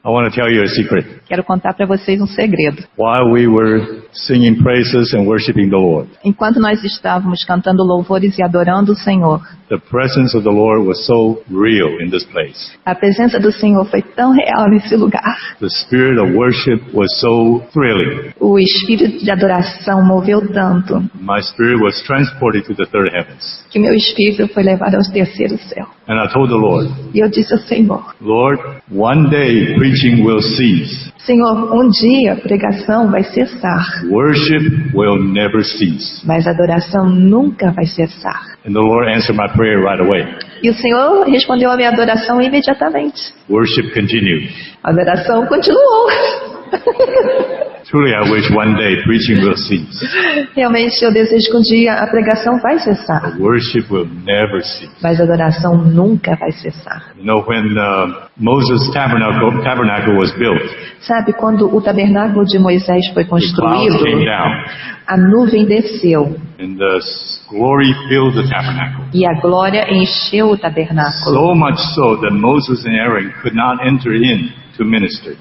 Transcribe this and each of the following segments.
I want to tell you a secret. Quero contar para vocês um segredo. While we were singing praises and worshiping the Lord, Enquanto nós estávamos cantando louvores e adorando o Senhor, the presence of the Lord was so real in this place. a presença do Senhor foi tão real nesse lugar. The spirit of worship was so thrilling. O espírito de adoração moveu tanto My spirit was transported to the third heavens. que meu espírito foi levado ao terceiro céu. And I told the Lord, E eu disse ao Senhor: Lord, one day preaching will cease. Senhor, um dia a pregação vai cessar, Worship will never cease. mas a adoração nunca vai cessar. And the Lord answered my prayer right away. E o Senhor respondeu a minha adoração imediatamente. Worship continued. A adoração continuou. Truly, I wish one day preaching will cease. Realmente eu desejo que um dia a pregação vai cessar, But worship will never cease. mas a adoração nunca vai cessar. You know, when Moses' tabernacle was built, Sabe, quando o tabernáculo de Moisés foi the clouds construído, came down, a nuvem desceu and the glory filled the tabernacle. e a glória encheu o tabernáculo. So much so that Moses and Aaron could not enter in to minister.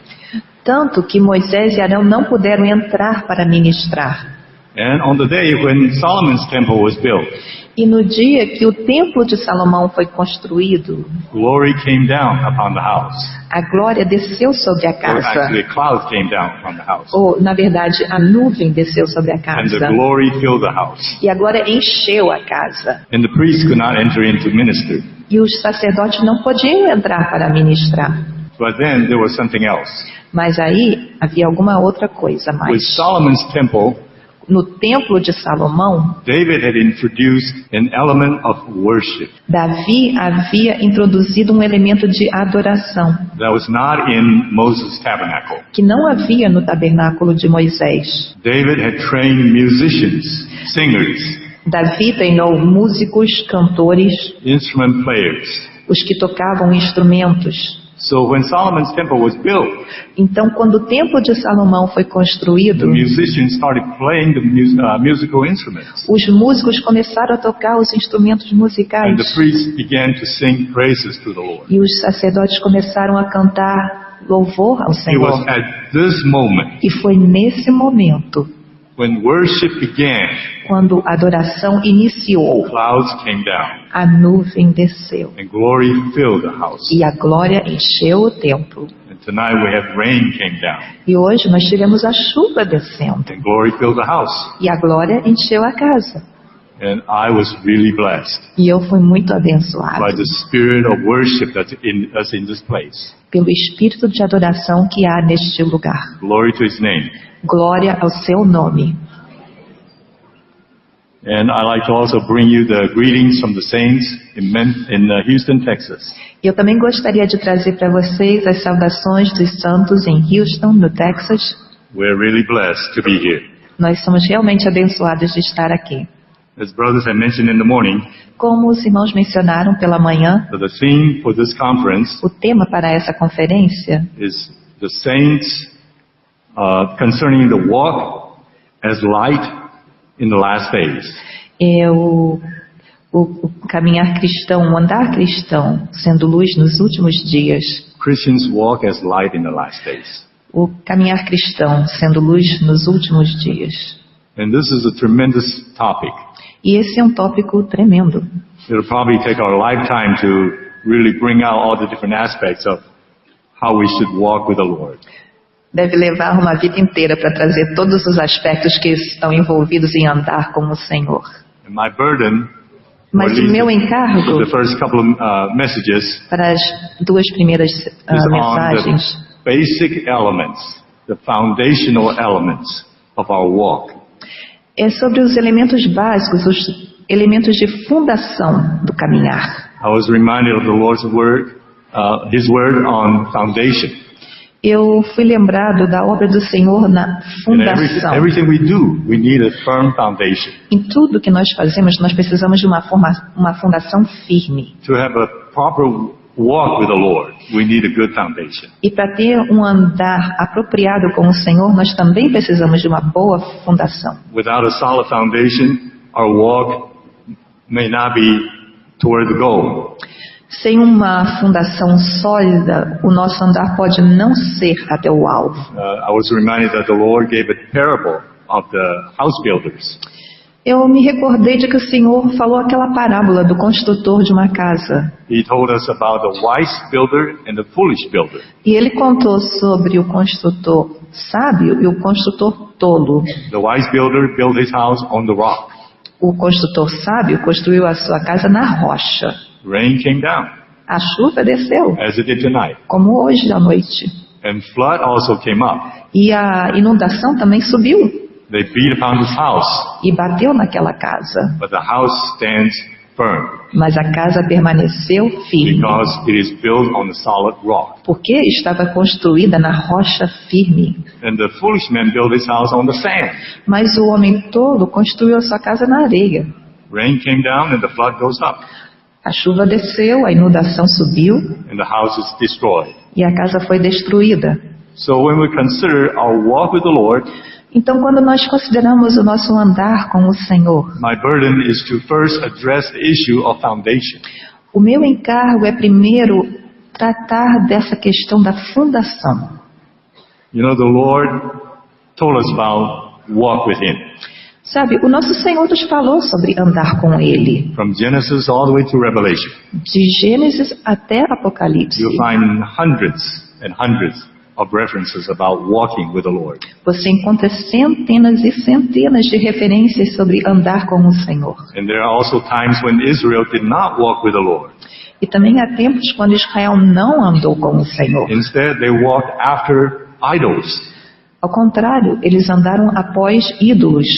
Tanto que Moisés e Arão não puderam entrar para ministrar. And on the day when Solomon's temple was built, E no dia que o templo de Salomão foi construído, glory came down upon the house. a glória desceu sobre a Or casa. actually, a cloud came down upon the house. Ou, na verdade, a nuvem desceu sobre a And the casa. glory filled the house. E a glória encheu a casa. And the priests could not enter in to minister. E os sacerdotes não podiam entrar para ministrar. But then there was something else. Mas aí havia alguma outra coisa With mais. Solomon's temple, No templo de Salomão, David had introduced an element of worship Davi havia introduzido um elemento de adoração that was not in Moses' tabernacle. que não havia no tabernáculo de Moisés. David had trained musicians, singers, Davi treinou músicos, cantores, instrument players. os que tocavam instrumentos. So when Solomon's temple was built, Então, quando o templo de Salomão foi the construído, musicians started playing the musical instruments. os músicos começaram a tocar os instrumentos And musicais. the priests began to sing praises to the Lord. E os sacerdotes começaram a cantar louvor ao It was Senhor. at this moment, E foi nesse momento, when worship began, quando a adoração iniciou, clouds came down a nuvem desceu. and glory filled the house. E a glória encheu o templo. And tonight we have rain came down E hoje nós tivemos a chuva descendo. and glory filled the house. E a glória encheu a casa. And I was really blessed E eu fui muito by abençoado the spirit of worship that's in this place. pelo espírito de adoração que há neste lugar. Glory to His name. Glória ao seu nome. And I'd like to also bring you the greetings from the saints in Houston, Texas. Eu também gostaria de trazer para vocês as saudações dos santos em Houston, no Texas. We're really blessed to be here. Nós somos realmente abençoados de estar aqui. As brothers had mentioned in the morning, Como os irmãos mencionaram pela manhã, the theme for this conference o tema para essa conferência is the saints concerning the walk as light in the last days. é o caminhar cristão, o andar cristão, sendo luz nos últimos dias. Christians walk as light in the last days. O caminhar cristão, sendo luz nos últimos dias. And this is a tremendous topic. E esse é um tópico tremendo. It'll probably take our lifetime to really bring out all the different aspects of how we should walk with the Lord. Deve levar uma vida inteira para trazer todos os aspectos que estão envolvidos em andar com o Senhor. And my burden, Mas or at o least meu encargo the first couple of messages, para as duas primeiras is on mensagens the basic elements, the foundational elements of our walk. é sobre os elementos básicos, os elementos de fundação do caminhar. I was reminded of the Lord's word, His word on foundation. Eu fui lembrado da obra do Senhor na In fundação. everything we do, we need a firm foundation. Em tudo que nós fazemos, nós precisamos de uma fundação firme. To have a proper walk with the Lord, we need a good foundation. E para ter um andar apropriado com o Senhor, nós também precisamos de uma boa fundação. Without a solid foundation, our walk may not be toward the goal. Sem uma fundação sólida, o nosso andar pode não ser até o alvo. I was reminded that the Lord gave a parable of the house builders. Eu me recordei de que o Senhor falou aquela parábola do construtor de uma casa. He told us about the wise builder and the foolish builder. E ele contou sobre o construtor sábio e o construtor tolo. The wise builder built his house on the rock. O construtor sábio construiu a sua casa na rocha. Rain came down, A chuva desceu, as it did tonight. como hoje à noite. And flood also came up. E a inundação também subiu They beat upon this house, e bateu naquela casa. but the house stands firm Mas a casa permaneceu firme, because it is built on the solid rock. porque estava construída na rocha firme. And the foolish man built his house on the sand. Mas o homem tolo construiu a sua casa na areia. Rain came down and the flood goes up, A chuva desceu, a inundação subiu and the house is destroyed. e a casa foi destruída. So when we consider our walk with the Lord, Então, quando nós consideramos o nosso andar com o Senhor, my burden is to first address the issue of foundation. o meu encargo é primeiro tratar dessa questão da fundação. You know, the Lord told us about walk with Him. Sabe, o nosso Senhor nos falou sobre andar com Ele. From Genesis all the way to Revelation, De Gênesis até Apocalipse, you'll find hundreds and hundreds of references about walking with the Lord. você encontra centenas e centenas de referências sobre andar com o Senhor. And there are also times when Israel did not walk with the Lord. E também há tempos quando Israel não andou com o Senhor. Instead, they walked after idols. Ao contrário, eles andaram após ídolos.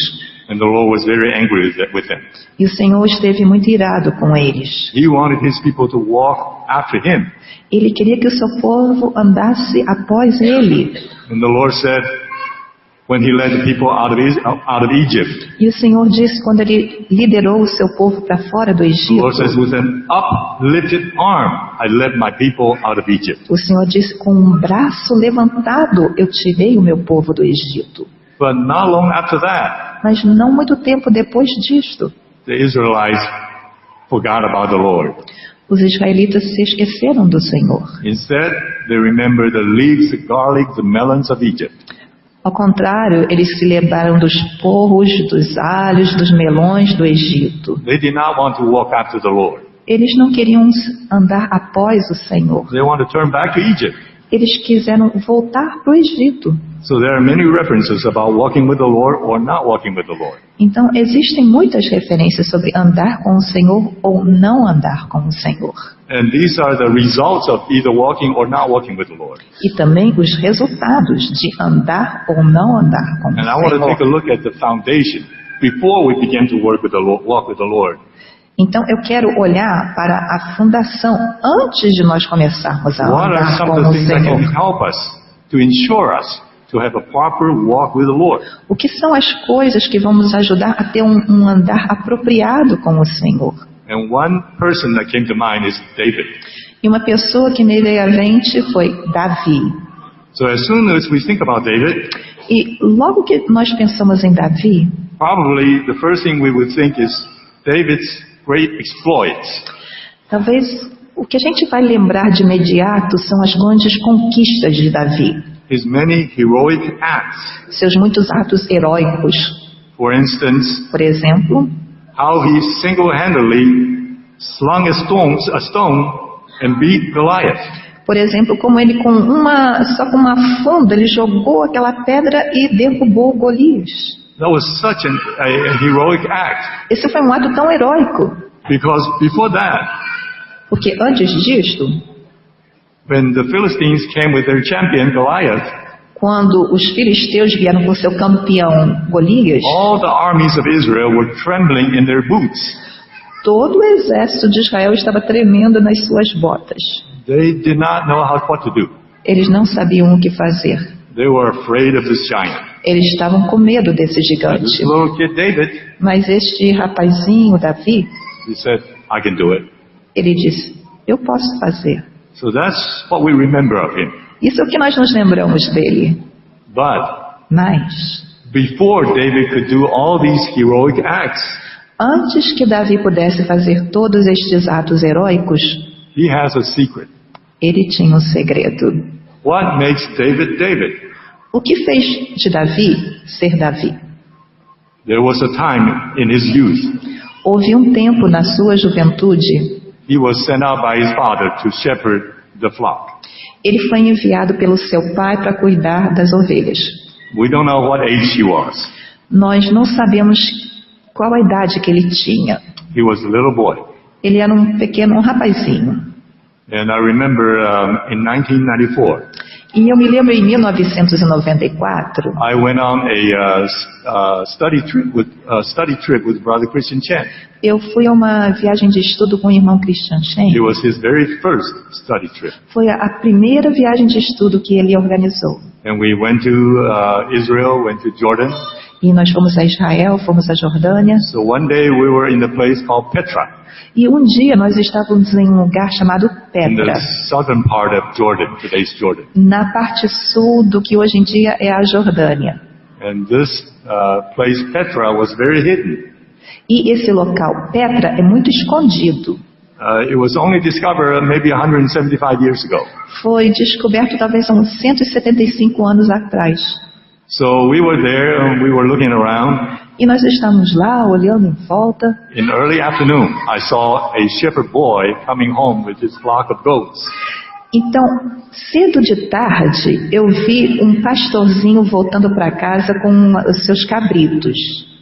And the Lord was very angry with them. E o Senhor esteve muito irado com eles. He wanted His people to walk after Him. Ele queria que o seu povo andasse após Ele. And the Lord said, when He led the people out of Egypt, E o Senhor disse quando Ele liderou o seu povo para fora do the Egito. Lord says, with an uplifted arm, I led my people out of Egypt. O Senhor disse, com um braço levantado, eu tirei o meu povo do Egito. But not long after that, Mas não muito tempo depois disto, the Israelites forgot about the Lord. os israelitas se esqueceram do Senhor. Instead, they remembered the leeks, the garlic, the melons of Egypt. Ao contrário, eles se lembraram dos porros, dos alhos, dos melões do Egito. They did not want to walk after the Lord. Eles não queriam andar após o Senhor. They want to turn back to Egypt. Eles quiseram voltar para o Egito. So there are many references about walking with the Lord or not walking with the Lord. Então, existem muitas referências sobre andar com o Senhor ou não andar com o Senhor. And these are the results of either walking or not walking with the Lord. E também os resultados de andar ou não andar com And I want to o take a Senhor. look at the foundation before we begin to work with the Lord, walk with the Lord. Então, eu quero olhar para a fundação antes de nós começarmos a What are andar some com of the o things that can Senhor. help us to ensure us to have a proper walk with the Lord? O que são as coisas que vão nos ajudar a ter um andar apropriado com o Senhor? And one person that came to mind is David. E uma pessoa que me veio à mente foi Davi. So as soon as we think about David, E logo que nós pensamos em Davi, probably the first thing we would think is David's great exploits. talvez o que a gente vai lembrar de imediato são as grandes conquistas de Davi. His many heroic acts. Seus muitos atos heróicos. For instance, Por exemplo, how he single-handedly slung a stone and beat Goliath. Por exemplo, como ele só com uma funda, ele jogou aquela pedra e derrubou Golias. That was such a heroic act. Esse foi um ato tão heróico, Because before that, porque antes disto, when the Philistines came with their champion Goliath, quando os filisteus vieram com seu campeão Golias, all the armies of Israel were trembling in their boots. todo o exército de Israel estava tremendo nas suas botas. They did not know what to do. Eles não sabiam o que fazer. They were afraid of this giant. Eles estavam com medo desse This gigante. little kid David, Mas este rapazinho, Davi, he said, I can do it. ele disse, eu posso fazer. So that's what we remember of him. Isso é o que nós nos lembramos dele. But Mas, before David could do all these heroic acts, antes que Davi pudesse fazer todos estes atos heróicos, He has a secret. Ele tinha um segredo. What makes David David? O que fez de Davi ser Davi? There was a time in his youth. Houve um tempo na sua juventude, He was sent out by his father to shepherd the flock. ele foi enviado pelo seu pai para cuidar das ovelhas. We don't know what age he was. Nós não sabemos qual a idade que ele tinha. He was a little boy. Ele era um rapazinho. And I remember in 1994, E eu me lembro em 1994, I went on a study trip with Brother Christian Chen. eu fui a uma viagem de estudo com o irmão Christian Chen. It was his very first study trip. Foi a primeira viagem de estudo que ele organizou. And we went to Israel, went to Jordan. E nós fomos a Israel, fomos a Jordânia. So one day we were in a place called Petra, E um dia nós estávamos em um lugar chamado in the Petra, southern part of Jordan, today's Jordan. na parte sul do que hoje em dia é a Jordânia. And this place, Petra, was very hidden. E esse local, Petra, é muito escondido. It was only discovered maybe 175 years ago. Foi descoberto talvez há uns 175 anos atrás. So we were there and we were looking around. E nós estamos lá, olhando em volta. In early afternoon, I saw a shepherd boy coming home with his flock of goats. Então, cedo de tarde, eu vi um pastorzinho voltando para casa com os seus cabritos.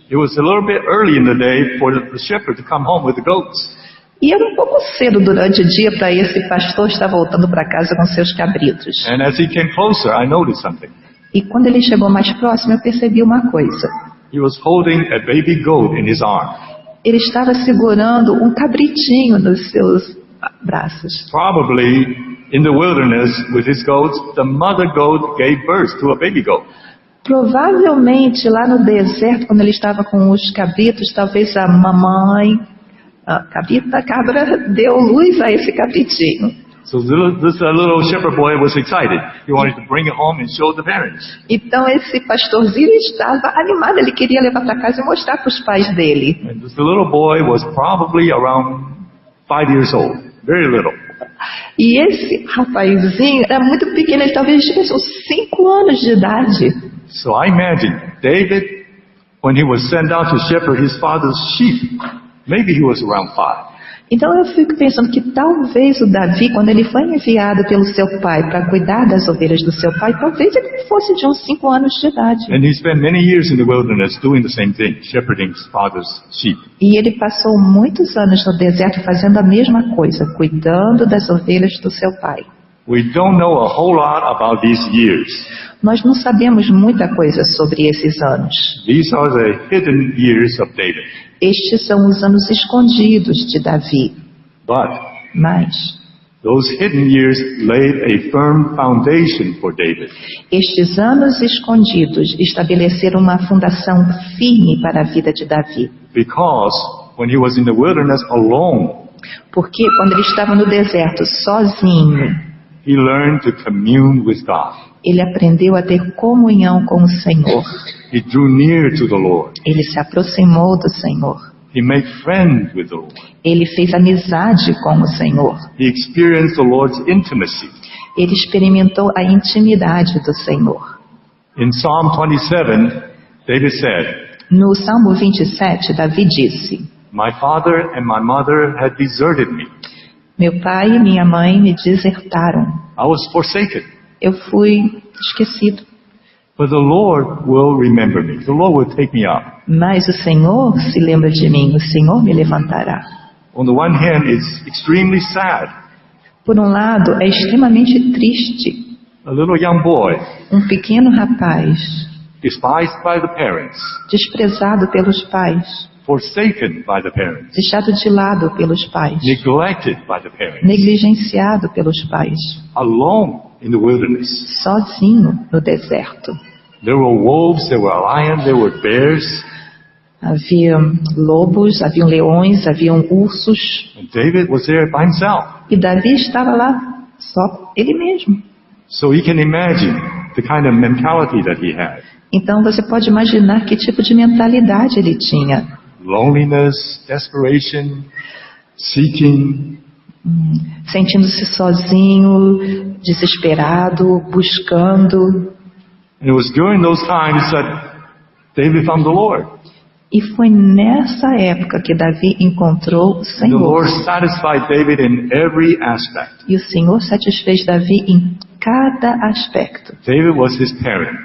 It was a little bit early in the day for the shepherd to come home with the goats. E era um pouco cedo durante o dia para esse pastor estar voltando para casa com seus cabritos. And as he came closer, I noticed something. E quando ele chegou mais próximo, eu percebi uma coisa. He was holding a baby goat in his arm. Ele estava segurando um cabritinho nos seus braços. Probably in the wilderness with his goats, the mother goat gave birth to a baby goat. Provavelmente lá no deserto, quando ele estava com os cabritos, talvez a mamãe, a cabra, deu luz a esse cabritinho. So this little shepherd boy was excited. He wanted to bring it home and show the parents. Então esse pastorzinho estava animado, ele queria levar para casa e mostrar para os pais dele. And this little boy was probably around 5 years old, very little. E esse rapazinho era muito pequeno, ele talvez tivesse uns 5 anos de idade. So I imagine David, when he was sent out to shepherd his father's sheep, maybe he was around 5. Então eu fico pensando que talvez o Davi, quando ele foi enviado pelo seu pai para cuidar das ovelhas do seu pai, talvez ele fosse de uns 5 anos de idade. And he spent many years in the wilderness doing the same thing, shepherding his father's sheep. E ele passou muitos anos no deserto fazendo a mesma coisa, cuidando das ovelhas do seu pai. We don't know a whole lot about these years. Nós não sabemos muita coisa sobre esses anos. These are the hidden years of David. Estes são os anos escondidos de Davi. But Mas those hidden years laid a firm foundation for David. estes anos escondidos estabeleceram uma fundação firme para a vida de Davi. Because when he was in the wilderness alone, Porque quando ele estava no deserto sozinho, he learned to commune with God. ele aprendeu a ter comunhão com o Senhor. He drew near to the Lord. Ele se aproximou do Senhor. He made friends with the Lord. Ele fez amizade com o Senhor. He experienced the Lord's intimacy. Ele experimentou a intimidade do Senhor. In Psalm 27, David said, No Salmo 27, Davi disse: "My father and my mother had deserted me. Meu pai e minha mãe me desertaram. I was forsaken. Eu fui esquecido. But the Lord will remember me. The Lord will take me up." Mas o Senhor se lembra de mim. O Senhor me levantará. On the one hand, it's extremely sad. Por um lado, é extremamente triste. A little young boy, Um pequeno rapaz, despised by the parents, desprezado pelos pais, forsaken by the parents, deixado de lado pelos pais, neglected by the parents, negligenciado pelos pais, alone in the wilderness. sozinho no deserto. There were wolves, there were lions, there were bears, Havia lobos, haviam leões, haviam ursos. and David was there by himself. E Davi estava lá, só ele mesmo. So you can imagine the kind of mentality that he had. Então você pode imaginar que tipo de mentalidade ele tinha. Loneliness, desperation, seeking. Sentindo-se sozinho, desesperado, buscando. And it was during those times that David found the Lord. E foi nessa época que Davi encontrou o The Senhor. Lord satisfied David in every aspect. E o Senhor satisfez Davi em cada aspecto. David was his parent.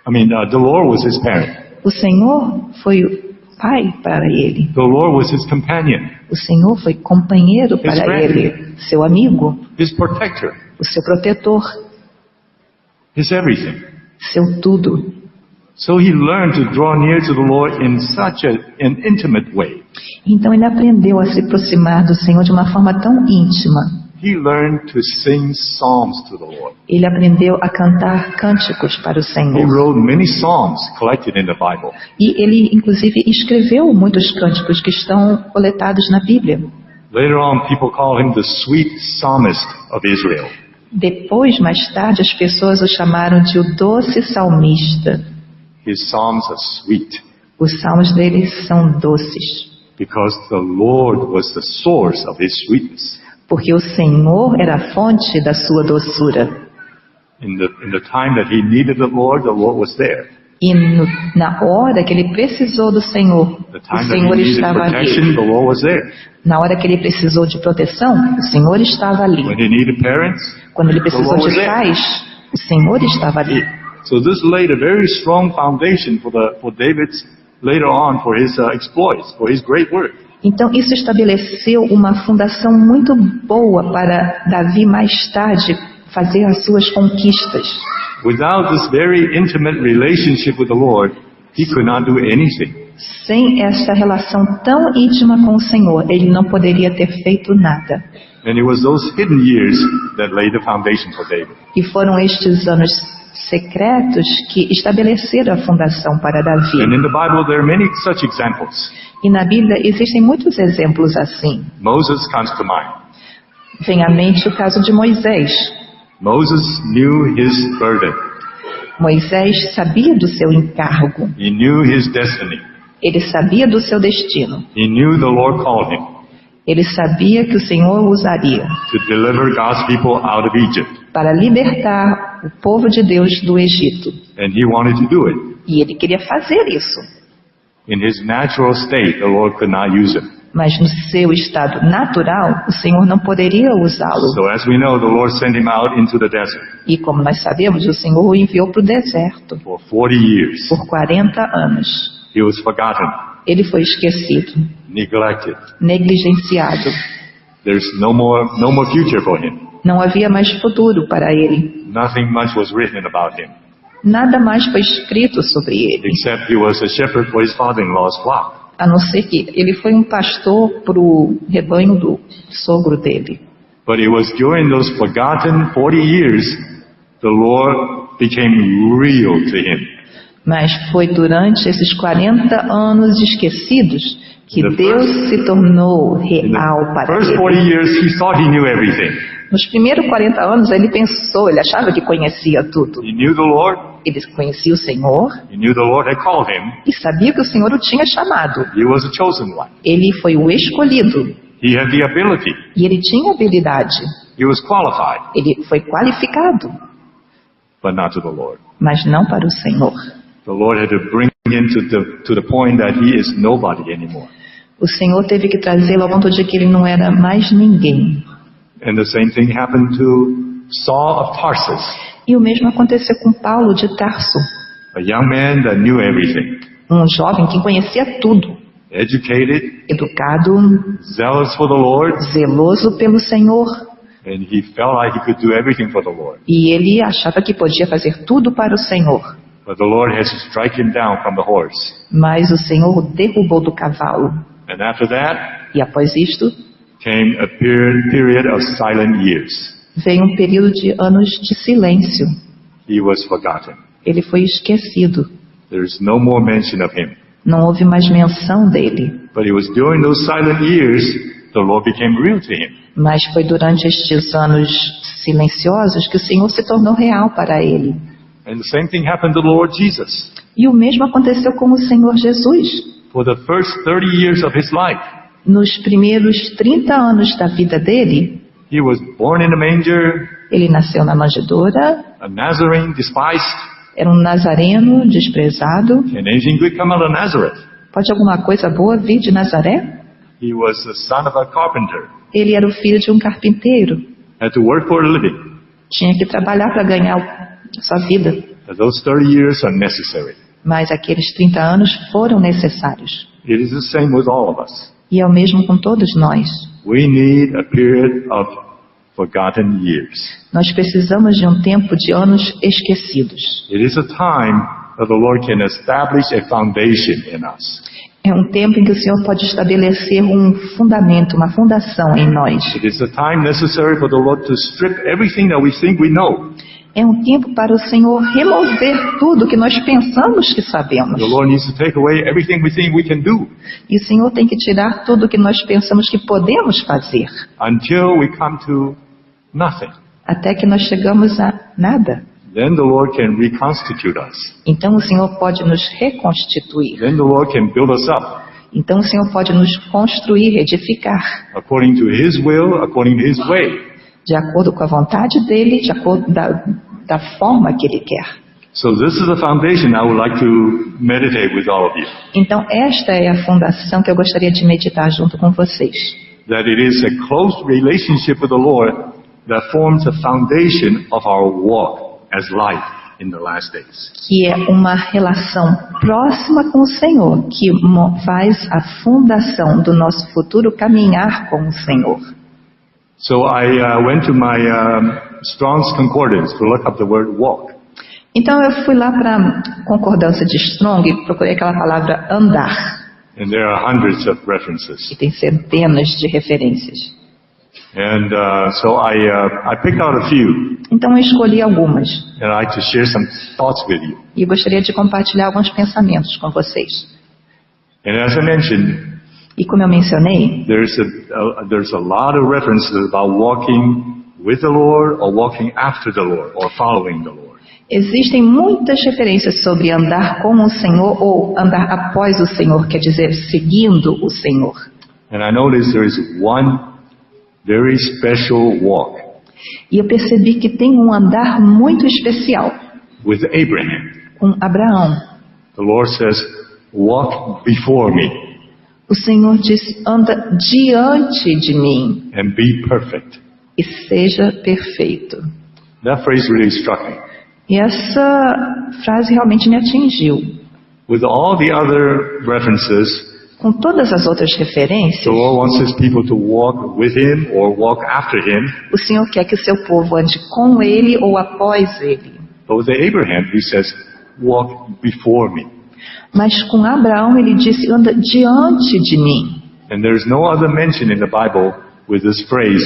The Lord was his parent. O Senhor foi o pai para ele. The Lord was his companion, O Senhor foi companheiro His para friend. ele, seu amigo, his protector, o seu protetor, his everything. seu tudo. So he learned to draw near to the Lord in such an intimate way. Então ele aprendeu a se aproximar do Senhor de uma forma tão íntima. He learned to sing psalms to the Lord. Ele aprendeu a cantar cânticos para o He Senhor. wrote many psalms collected in the Bible. E ele, inclusive, escreveu muitos cânticos que estão coletados na Bíblia. Later on, people call him the sweet psalmist of Israel. Depois, mais tarde, as pessoas o chamaram de o doce salmista. His psalms are sweet Os salmos dele são doces, because the Lord was the source of his sweetness. porque o Senhor era a fonte da sua doçura. In the time that he needed the Lord was there. E na hora que ele precisou do Senhor, The o time that he Senhor needed estava protection, ali. the Lord was there. Na hora que ele precisou de proteção, o Senhor estava ali. When he needed parents, Quando ele the precisou Lord was de there. pais, o Senhor estava ali. So this laid a very strong foundation for David's later on for his exploits, for his great work. Então isso estabeleceu uma fundação muito boa para Davi mais tarde fazer as suas conquistas. Without this very intimate relationship with the Lord, he could not do anything. Sem essa relação tão íntima com o Senhor, ele não poderia ter feito nada. And it was those hidden years that laid the foundation for David. E foram estes anos secretos que estabeleceram a fundação para Davi. And in the Bible there are many such examples. E na Bíblia existem muitos exemplos assim. Moses comes to mind. Vem à mente o caso de Moisés. Moses knew his burden. Moisés sabia do seu encargo. He knew his destiny. Ele sabia do seu destino. He knew the Lord called him Ele sabia que o Senhor o usaria to deliver God's people out of Egypt. para libertar o povo de Deus do Egito. And he wanted to do it. E ele queria fazer isso. In his natural state, the Lord could not use him. Mas no seu estado natural, o Senhor não poderia usá-lo. So as we know, the Lord sent him out into the desert E como nós sabemos, o Senhor o enviou para o deserto for 40 years. por 40 anos. He was forgotten, Ele foi esquecido, neglected. negligenciado. There's no more future for him. Não havia mais futuro para ele. Nothing much was written about him, Nada mais foi escrito sobre ele, except he was a shepherd for his father-in-law's flock. a não ser que ele foi um pastor para o rebanho do sogro dele. But it was during those forgotten 40 years, the Lord became real to him. Mas foi durante esses 40 anos esquecidos que The Deus first- se tornou In real the para first 40 ele. years, he thought he knew everything. Nos primeiros 40 anos ele pensou, ele achava que conhecia tudo. He knew the Lord. Ele conhecia o Senhor He knew the Lord had called him. e sabia que o Senhor o tinha chamado. He was a chosen one. Ele foi o escolhido He had the ability. e ele tinha habilidade. He was qualified, Ele foi qualificado, but not to the Lord. mas não para o Senhor. The Lord had to bring him to the point that he is nobody anymore. O Senhor teve que trazê-lo ao ponto de que ele não era mais ninguém. And the same thing happened to Saul of Tarsus, E o mesmo aconteceu com Paulo de Tarso, a young man that knew everything, um jovem que conhecia tudo, educated, educado, zealous for the Lord, zeloso pelo Senhor. and he felt like he could do everything for the Lord. E ele achava que podia fazer tudo para o Senhor. But the Lord has to strike him down from the horse. Mas o Senhor o derrubou do cavalo. And after that E após isto, came a period of silent years. veio um período de anos de silêncio. He was forgotten. Ele foi esquecido. There's no more mention of him. Não houve mais menção dele. But it was during those silent years the Lord became real to him. Mas foi durante estes anos silenciosos que o Senhor se tornou real para ele. And the same thing happened to the Lord Jesus. E o mesmo aconteceu com o Senhor Jesus. For the first 30 years of his life, Nos primeiros 30 anos da vida dele, he was born in a manger, ele nasceu na manjedoura, a Nazarene, despised. era um nazareno desprezado. Can anything good come out of Nazareth? Pode alguma coisa boa vir de Nazaré? He was the son of a carpenter, Ele era o filho de um carpinteiro. had to work for a living. Tinha que trabalhar para ganhar a sua vida. But those 30 years are necessary. Mas aqueles 30 anos foram necessários. It is the same with all of us. E é o mesmo com todos nós. We need a period of forgotten years. Nós precisamos de um tempo de anos esquecidos. It is a time that the Lord can establish a foundation in us. É um tempo em que o Senhor pode estabelecer um fundamento, uma fundação em nós. It is a time necessary for the Lord to strip everything that we think we know. É um tempo para o Senhor remover tudo que nós pensamos que sabemos. The Lord needs to take away everything we think we can do E o Senhor tem que tirar tudo que nós pensamos que podemos fazer. until we come to nothing. Até que nós chegamos a nada. Then the Lord can reconstitute us. Então o Senhor pode nos reconstituir. Then the Lord can build us up Então o Senhor pode nos construir, edificar, according to His will, according to His way. de acordo com a vontade dEle, de acordo da forma que Ele quer. So this is a foundation I would like to meditate with all of you. Então esta é a fundação que eu gostaria de meditar junto com vocês. That it is a close relationship with the Lord that forms the foundation of our walk as light in the last days. Que é uma relação próxima com o Senhor, que faz a fundação do nosso futuro caminhar com o Senhor. So I went to my Strong's Concordance to look up the word walk. Então eu fui lá para a concordância de Strong e procurei aquela palavra andar. And there are hundreds of references. E tem centenas de referências. And so I picked out a few, Então eu escolhi algumas. and I'd like to share some thoughts with you. E gostaria de compartilhar alguns pensamentos com vocês. And as I mentioned, E como eu mencionei, there's a lot of references about walking with the Lord or walking after the Lord or following the Lord. existem muitas referências sobre andar com o Senhor ou andar após o Senhor, quer dizer, seguindo o Senhor. And I noticed there is one very special walk E eu percebi que tem um andar muito especial with Abraham. com Abraão. The Lord says, walk before me O Senhor diz, anda diante de mim and be perfect. e seja perfeito. That phrase really struck me. E essa frase realmente me atingiu. With all the other references, Com todas as outras the referências, Lord wants His people to walk with Him or walk after Him. o Senhor quer que o seu povo ande com Ele ou após Ele. But with Abraham, He says, walk before me. Mas com Abraão ele disse, anda diante de mim. And there's no other mention in the Bible with this phrase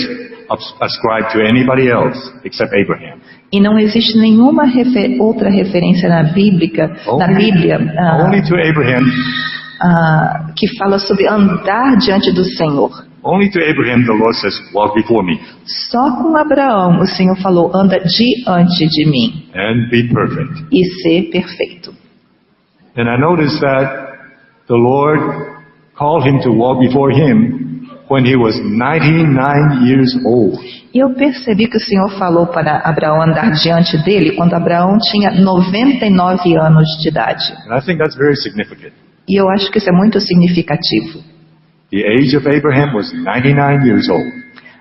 ascribed to anybody else except Abraham. E não existe nenhuma outra referência na Bíblia, Only to Abraham. Que fala sobre andar diante do Senhor. Only to Abraham the Lord says, walk before me Só com Abraão o Senhor falou, anda diante de mim and be perfect. e ser perfeito. And I noticed that the Lord called him to walk before Him when he was 99 years old. E eu percebi que o Senhor falou para Abraão andar diante dele quando Abraão tinha 99 anos de idade. And I think that's very significant. E eu acho que isso é muito significativo. The age of Abraham was 99 years old.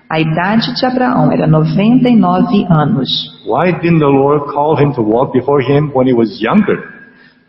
A idade de Abraão era 99 anos. Why didn't the Lord call him to walk before Him when he was younger?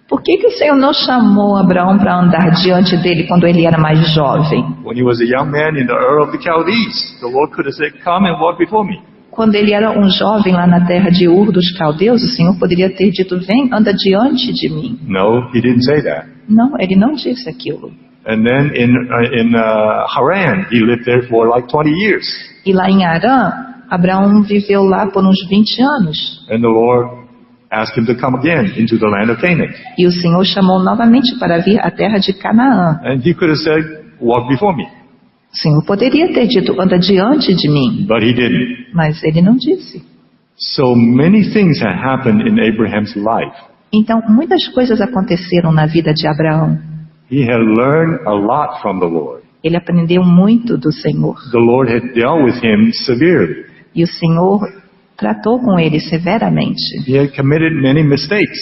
Por que o Senhor não chamou Abraão para andar diante dele quando ele era mais jovem? When he was a young man in the Ur of the Chaldees, the Lord could have said, come and walk before me. Quando ele era um jovem lá na terra de Ur dos Caldeus, o Senhor poderia ter dito, vem, anda diante de mim. No, He didn't say that. Não, ele não disse aquilo. And then in Haran, he lived there for like 20 years. E lá em Arã, Abraão viveu lá por uns 20 anos. And the Lord asked him to come again into the land of Canaan. E o Senhor chamou novamente para vir à terra de Canaã. And He could have said, walk before me. O Senhor poderia ter dito, anda diante de mim. But He didn't. Mas ele não disse. So many things had happened in Abraham's life. Então, muitas coisas aconteceram na vida de Abraão. He had learned a lot from the Lord. Ele aprendeu muito do Senhor. The Lord had dealt with him severely. E o Senhor tratou com ele severamente. He had committed many mistakes,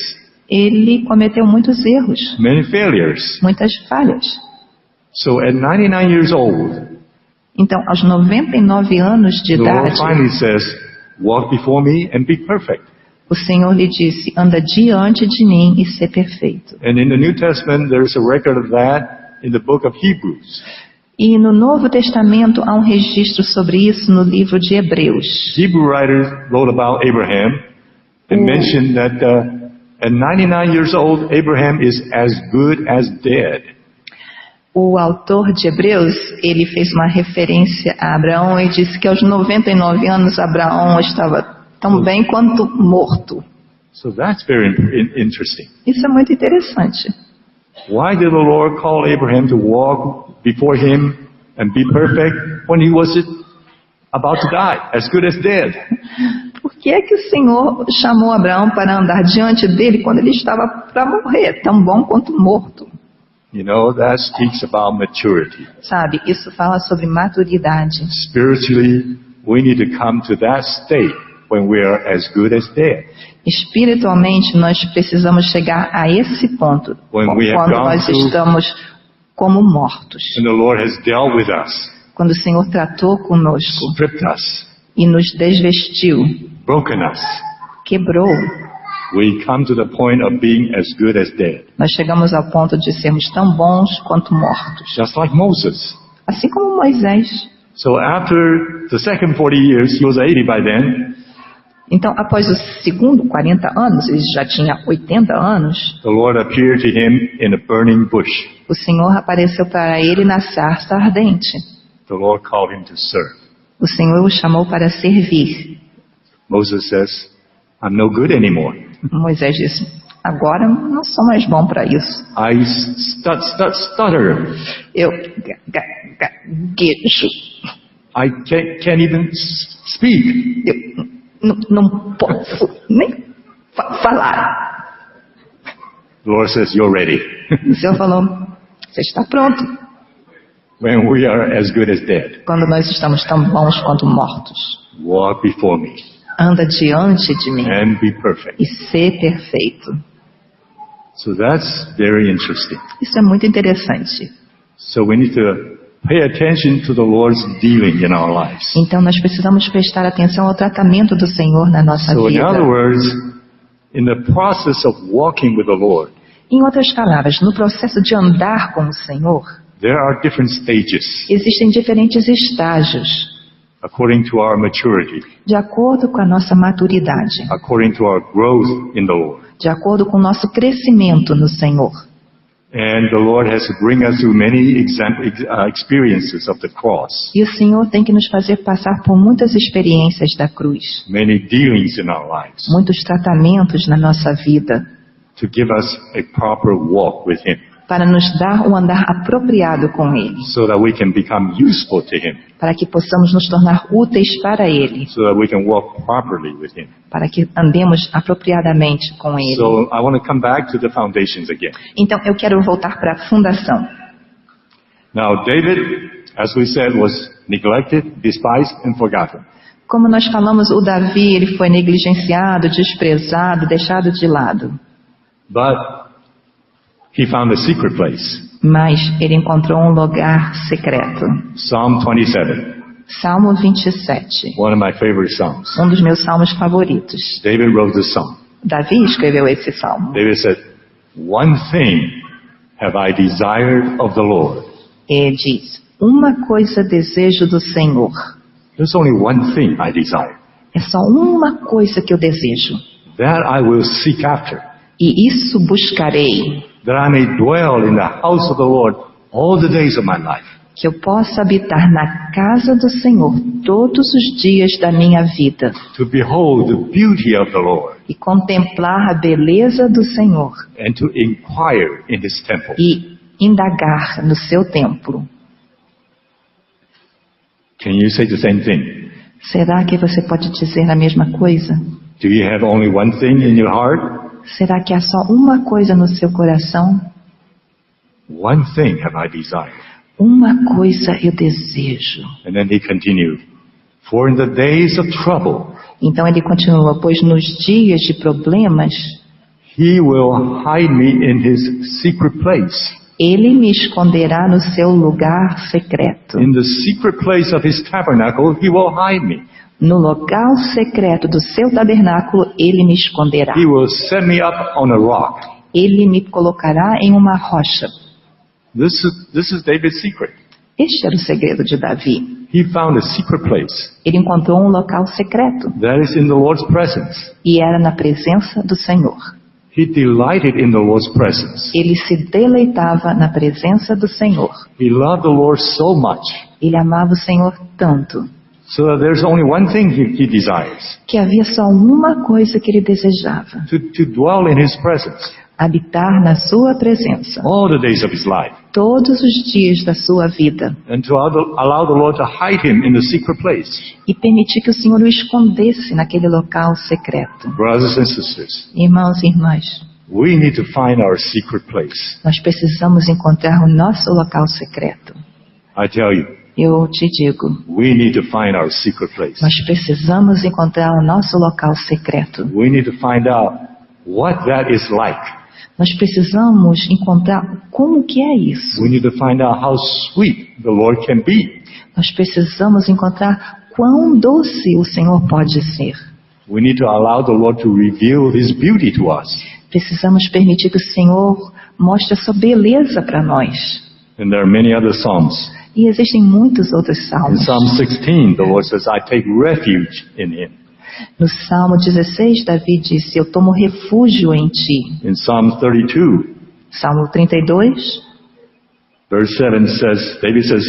Ele cometeu muitos erros, many failures. muitas falhas. So at 99 years old, Então, aos 99 anos de the Lord idade, finally says, walk before me and be perfect. o Senhor lhe disse, anda diante de mim e ser perfeito. And in the New Testament, there's a record of that in the book of Hebrews. E no Novo Testamento há um registro sobre isso no livro de Hebreus. Hebrew writers wrote about Abraham and mentioned that at 99 years old, Abraham is as good as dead. O autor de Hebreus, ele fez uma referência a Abraão e disse que aos 99 anos Abraão estava tão bem quanto morto. So that's very interesting. Isso é muito interessante. Why did the Lord call Abraham to walk before him and be perfect when he was about to die, as good as dead? Por que é que o Senhor chamou Abraão para andar diante dele quando ele estava para morrer, tão bom quanto morto? You know, that speaks about maturity. Sabe, isso fala sobre maturidade. Spiritually, we need to come to that state when we are as good as dead. Espiritualmente, nós precisamos chegar a esse ponto, When we have quando gone nós through- estamos como mortos. And the Lord has dealt with us, Quando o Senhor tratou conosco stripped us, e nos desvestiu, broken us. quebrou, We come to the point of being as good as dead. nós chegamos ao ponto de sermos tão bons quanto mortos. Just like Moses. Assim como Moisés. So after the second 40 years, he was 80 by then. Então, após o segundo 40 anos, ele já tinha 80 anos, The Lord appeared to him in a burning bush. o Senhor apareceu para ele na sarça ardente. The Lord called him to serve. O Senhor o chamou para servir. Moses says, I'm no good anymore. Moisés disse, agora eu não sou mais bom para isso. I stutter. Eu gaguejo. I can't even speak. Eu não posso nem falar. The Lord says, you're ready. O Senhor falou, você está pronto. When we are as good as dead, Quando nós estamos tão bons quanto mortos. walk before me Anda diante de mim and be perfect. e ser perfeito. So that's very interesting. Isso é muito interessante. So we need to pay attention to the Lord's dealing in our lives. Então nós precisamos prestar atenção ao tratamento do Senhor na nossa So in vida. other words, in the process of walking with the Lord, Em outras palavras, no processo de andar com o Senhor, there are different stages existem diferentes estágios, according to our maturity, de acordo com a nossa maturidade, according to our growth in the Lord. de acordo com o nosso crescimento no Senhor. And the Lord has to bring us through many experiences of the cross, E o Senhor tem que nos fazer passar por muitas experiências da cruz, many dealings in our lives, muitos tratamentos na nossa vida, to give us a proper walk with Him, para nos dar um andar apropriado com Ele, so that we can become useful to Him, para que possamos nos tornar úteis para Ele, so that we can walk properly with Him. para que andemos apropriadamente com Ele. So I want to come back to the foundations again. Então eu quero voltar para a fundação. Now, David, as we said, was neglected, despised, and forgotten. Como nós falamos, o Davi ele foi negligenciado, desprezado, deixado de lado. But he found a secret place. Mas ele encontrou um lugar secreto. Psalm 27, Salmo 27, one of my favorite psalms. um dos meus salmos favoritos. David wrote this psalm. Davi escreveu esse salmo. David said, one thing have I desired of the Lord. Ele diz, uma coisa desejo do Senhor. There's only one thing I desire. É só uma coisa que eu desejo. That I will seek after, E isso buscarei, that I may dwell in the house of the Lord all the days of my life, que eu possa habitar na casa do Senhor todos os dias da minha vida to behold the beauty of the Lord, e contemplar a beleza do Senhor and to inquire in His temple. e indagar no seu templo. Can you say the same thing? Será que você pode dizer a mesma coisa? Do you have only one thing in your heart? Será que há só uma coisa no seu coração? One thing have I desired. Uma coisa eu desejo. And then he continued, for in the days of trouble, Então ele continua, pois nos dias de problemas, he will hide me in his secret place. ele me esconderá no seu lugar secreto. In the secret place of his tabernacle, he will hide me. No local secreto do seu tabernáculo, ele me esconderá. He will set me up on a rock. Ele me colocará em uma rocha. This is David's secret. Este era o segredo de Davi. He found a secret place. Ele encontrou um local secreto. That is in the Lord's presence. E era na presença do Senhor. He delighted in the Lord's presence. Ele se deleitava na presença do Senhor. He loved the Lord so much. Ele amava o Senhor tanto So that there's only one thing he desires. que havia só uma coisa que ele desejava: To dwell in his presence. habitar na sua presença All the days of his life. todos os dias da sua vida And to allow the Lord to hide him in the secret place. e permitir que o Senhor o escondesse naquele local secreto. Brothers and sisters, Irmãos e irmãs, we need to find our secret place. nós precisamos encontrar o nosso local secreto. I tell you, Eu te digo, we need to find our secret place. nós precisamos encontrar o nosso local secreto. We need to find out what that is like. Nós precisamos encontrar como que é isso. We need to find out how sweet the Lord can be. Nós precisamos encontrar quão doce o Senhor pode ser. We need to allow the Lord to reveal His beauty to us. Precisamos permitir que o Senhor mostre a sua beleza para nós. And there are many other Psalms. E existem muitos outros In salmos. Psalm 16, the Lord says, I take refuge in Him. No Salmo 16, Davi disse, eu tomo refúgio em ti. In Psalm 32, Salmo 32, verse 7 says, David says,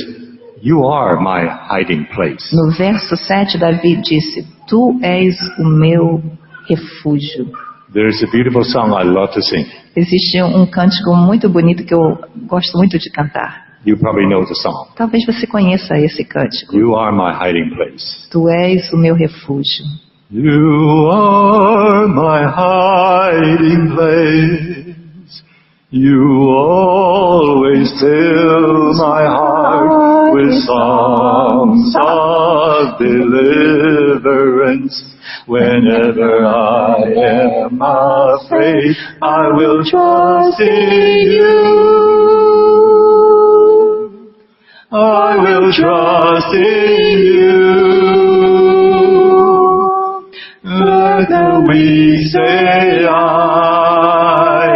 you are my hiding place. no verso 7, Davi disse, tu és o meu refúgio. There's a beautiful song I love to sing. Existe um cântico muito bonito que eu gosto muito de cantar. You probably know the song. Talvez você conheça esse cântico. You are my hiding place. Tu és o meu refúgio. You are my hiding place. You always fill my heart with songs of deliverance. Whenever I am afraid, I will trust in you. I will trust in you. Let the weak say I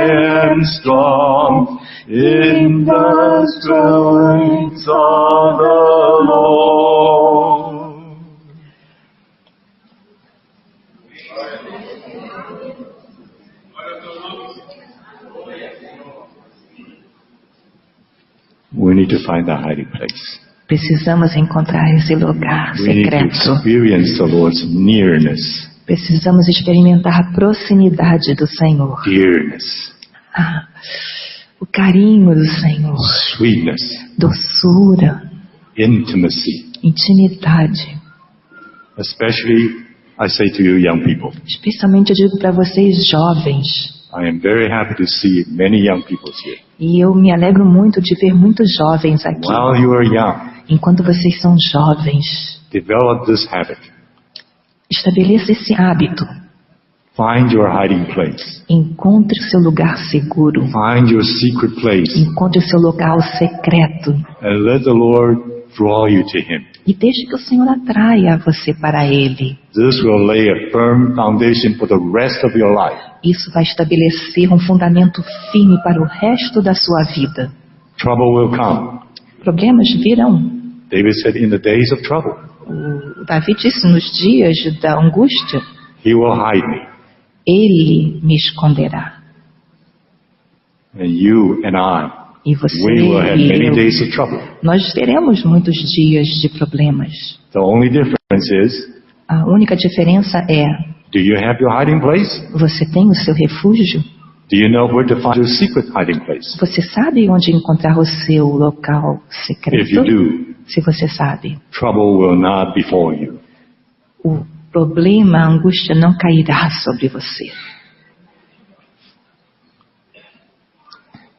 am strong in the strength of the Lord. We need to find the hiding place. Precisamos encontrar esse lugar We need to secreto. experience the Lord's nearness, Precisamos experimentar a proximidade do Senhor. dearness, Ah, o carinho do Senhor. sweetness, Doçura, intimacy. intimidade. Especially, I say to you young people, Especialmente eu digo para vocês jovens. I am very happy to see many young people here. E eu me alegro muito de ver muitos jovens aqui. While you are young, Enquanto vocês são jovens, develop this habit. estabeleça esse hábito. Find your hiding place. Encontre o seu lugar seguro. Find your secret place. Encontre o seu local secreto. And let the Lord draw you to Him. E deixe que o Senhor atraia você para Ele. This will lay a firm foundation for the rest of your life. Isso vai estabelecer um fundamento firme para o resto da sua vida. Trouble will come. Problemas virão. David said, in the days of trouble, O Davi disse, nos dias da angústia, He will hide me. Ele me esconderá. And you and I, E você we will have e many eu, days of trouble. nós teremos muitos dias de problemas. The only difference is, A única diferença é, do you have your hiding place? você tem o seu refúgio? Do you know where to find your secret hiding place? Você sabe onde encontrar o seu local If you secreto? do, Se você sabe, trouble will not befall you. o problema, a angústia não cairá sobre você.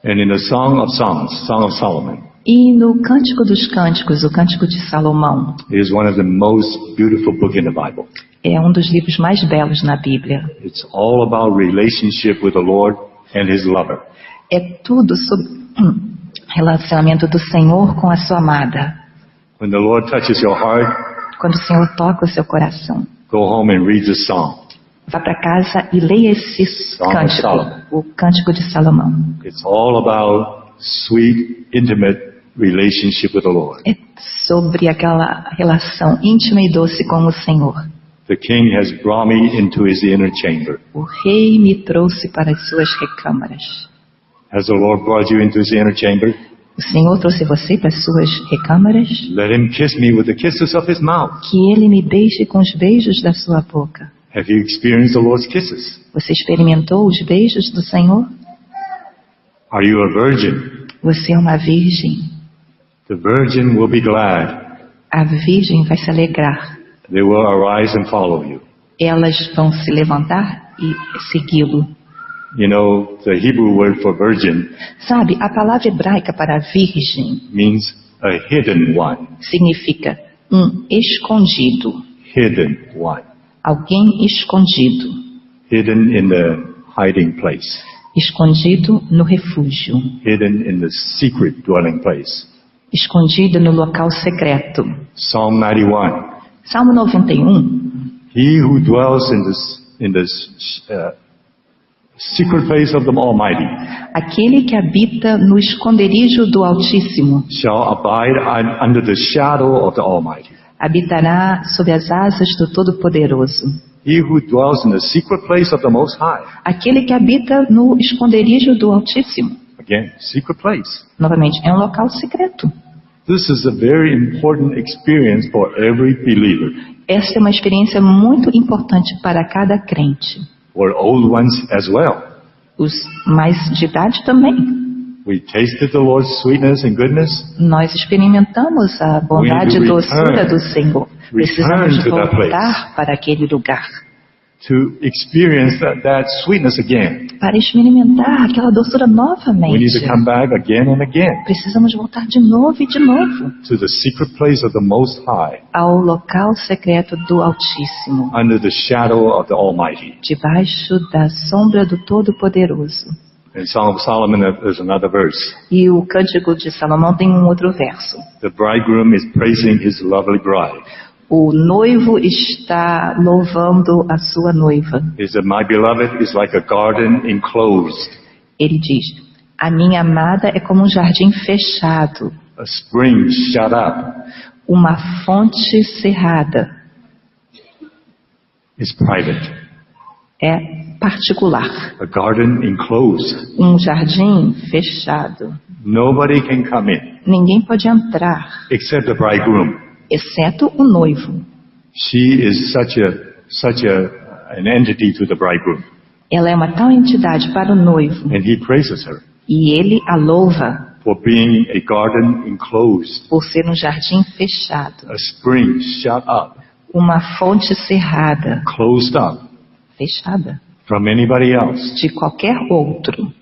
And in the Song of Songs, Song of Solomon, E no Cântico dos Cânticos, o Cântico de Salomão, it is one of the most beautiful books in the Bible. é um dos livros mais belos na Bíblia. It's all about relationship with the Lord and His lover. É tudo sobre relacionamento do Senhor com a sua amada. When the Lord touches your heart, Quando o Senhor toca o seu coração, go home and read this song. vá para casa e leia esse Song of cântico, Solomon. o Cântico de Salomão. It's all about sweet, intimate relationship with the Lord. É sobre aquela relação íntima e doce com o Senhor. The King has brought me into His inner chamber. O rei me trouxe para as suas recâmaras. Has the Lord brought you into His inner chamber? O Senhor trouxe você para as suas recâmaras? Let Him kiss me with the kisses of His mouth. Que Ele me beije com os beijos da sua boca. Have you experienced the Lord's kisses? Você experimentou os beijos do Senhor? Are you a virgin? Você é uma virgem. The virgin will be glad. A virgem vai se alegrar. They will arise and follow you. Elas vão se levantar e segui-lo. You know, the Hebrew word for virgin Sabe, a palavra hebraica para virgem means a hidden one. significa escondido. Hidden one. Alguém escondido. Hidden in the hiding place. Escondido no refúgio. Hidden in the secret dwelling place. Escondido no local secreto. Psalm 91. Salmo 91. He who dwells in the secret place of the Almighty Aquele que habita no esconderijo do Altíssimo shall abide under the shadow of the Almighty. habitará sob as asas do Todo-Poderoso. He who dwells in the secret place of the Most High. Aquele que habita no esconderijo do Altíssimo. Again, secret place. Novamente, é um local secreto. This is a very important experience for every believer. Essa é uma experiência muito importante para cada crente. For old ones as well. Os mais de idade também. We tasted the Lord's sweetness and goodness. Nós experimentamos a bondade e doçura do Senhor. Precisamos voltar para aquele lugar. To experience that sweetness again. Para experimentar aquela doçura We need novamente. to come back again and again Precisamos voltar de novo e de novo to the secret place of the Most High, ao local secreto do Altíssimo, under the shadow of the Almighty. debaixo da sombra do Todo-Poderoso. In Song of Solomon, there's another verse. E o Cântico de Salomão tem um outro verso. The bridegroom is praising his lovely bride. O noivo está louvando a sua noiva. He said, "My beloved is like a garden enclosed, Ele diz: a minha amada é como um jardim fechado, a spring shut up, uma fonte cerrada. is private. É particular. A garden enclosed. Um jardim fechado. Nobody can come in Ninguém pode entrar, except the bridegroom. exceto o noivo. She is such an entity to the bridegroom, Ela é uma tal entidade para o noivo. and he praises her E ele a louva for being a garden enclosed, por ser um jardim fechado. a spring shut up, Uma fonte cerrada, closed up fechada, from anybody else. de qualquer outro.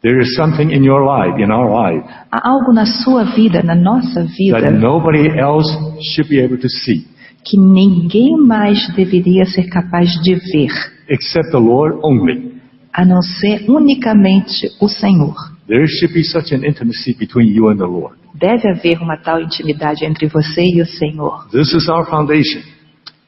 There is something in your life, in our life, Há algo na sua vida, na nossa that vida, nobody else should be able to see que ninguém mais deveria ser capaz de ver, except the Lord only. a não ser unicamente o Senhor. There should be such an intimacy between you and the Lord. Deve haver uma tal intimidade entre você e o Senhor. This is our foundation.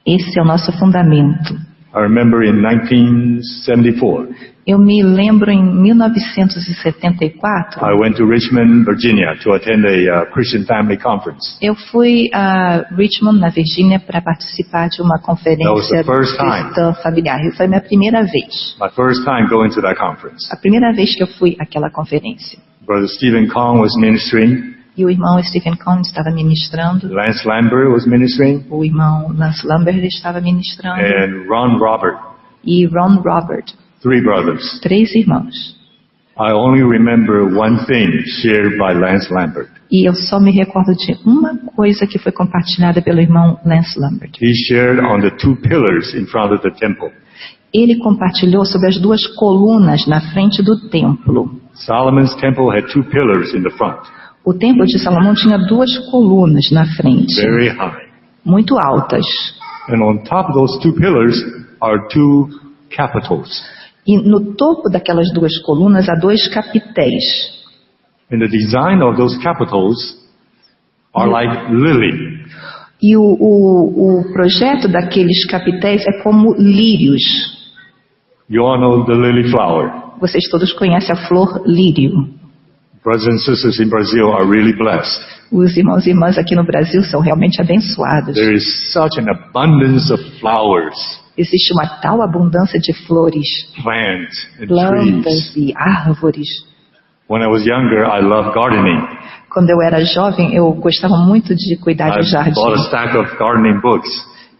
Esse é o nosso fundamento. I remember in 1974, Eu me lembro em 1974, I went to Richmond, Virginia to attend a Christian family conference. eu fui a Richmond, na Virgínia, para participar de uma That was conferência the first time. cristã familiar. E foi minha primeira vez. My first time going to that conference. A primeira vez que eu fui àquela conferência. Brother Stephen Kong was ministering. E o irmão Stephen Peng estava ministrando. Lance Lambert was ministering. O irmão Lance Lambert estava ministrando. And Ron Robert. E Ron Robert. 3 brothers. 3 irmãos. I only remember one thing shared by Lance Lambert. E eu só me recordo de uma coisa que foi compartilhada pelo irmão Lance Lambert. He shared on the 2 pillars in front of the temple. Ele compartilhou sobre as 2 colunas na frente do templo. Solomon's temple had 2 pillars in the front. O templo de Salomão tinha 2 colunas na frente, very high. muito altas. And on top of those 2 pillars are 2 capitals. E no topo daquelas 2 colunas há 2 capitéis. And the design of those capitals are like lily. E o projeto daqueles capitéis é como lírios. You all know the lily flower. Vocês todos conhecem a flor lírio. Brothers and sisters in Brazil are really blessed. Os irmãos e irmãs aqui no Brasil são realmente abençoados. There is such an abundance of flowers, Existe uma tal abundância de flores, plants, and trees. plantas e árvores. When I was younger, I loved gardening. Quando eu era jovem, eu gostava muito de cuidar I de jardim. bought a stack of gardening books.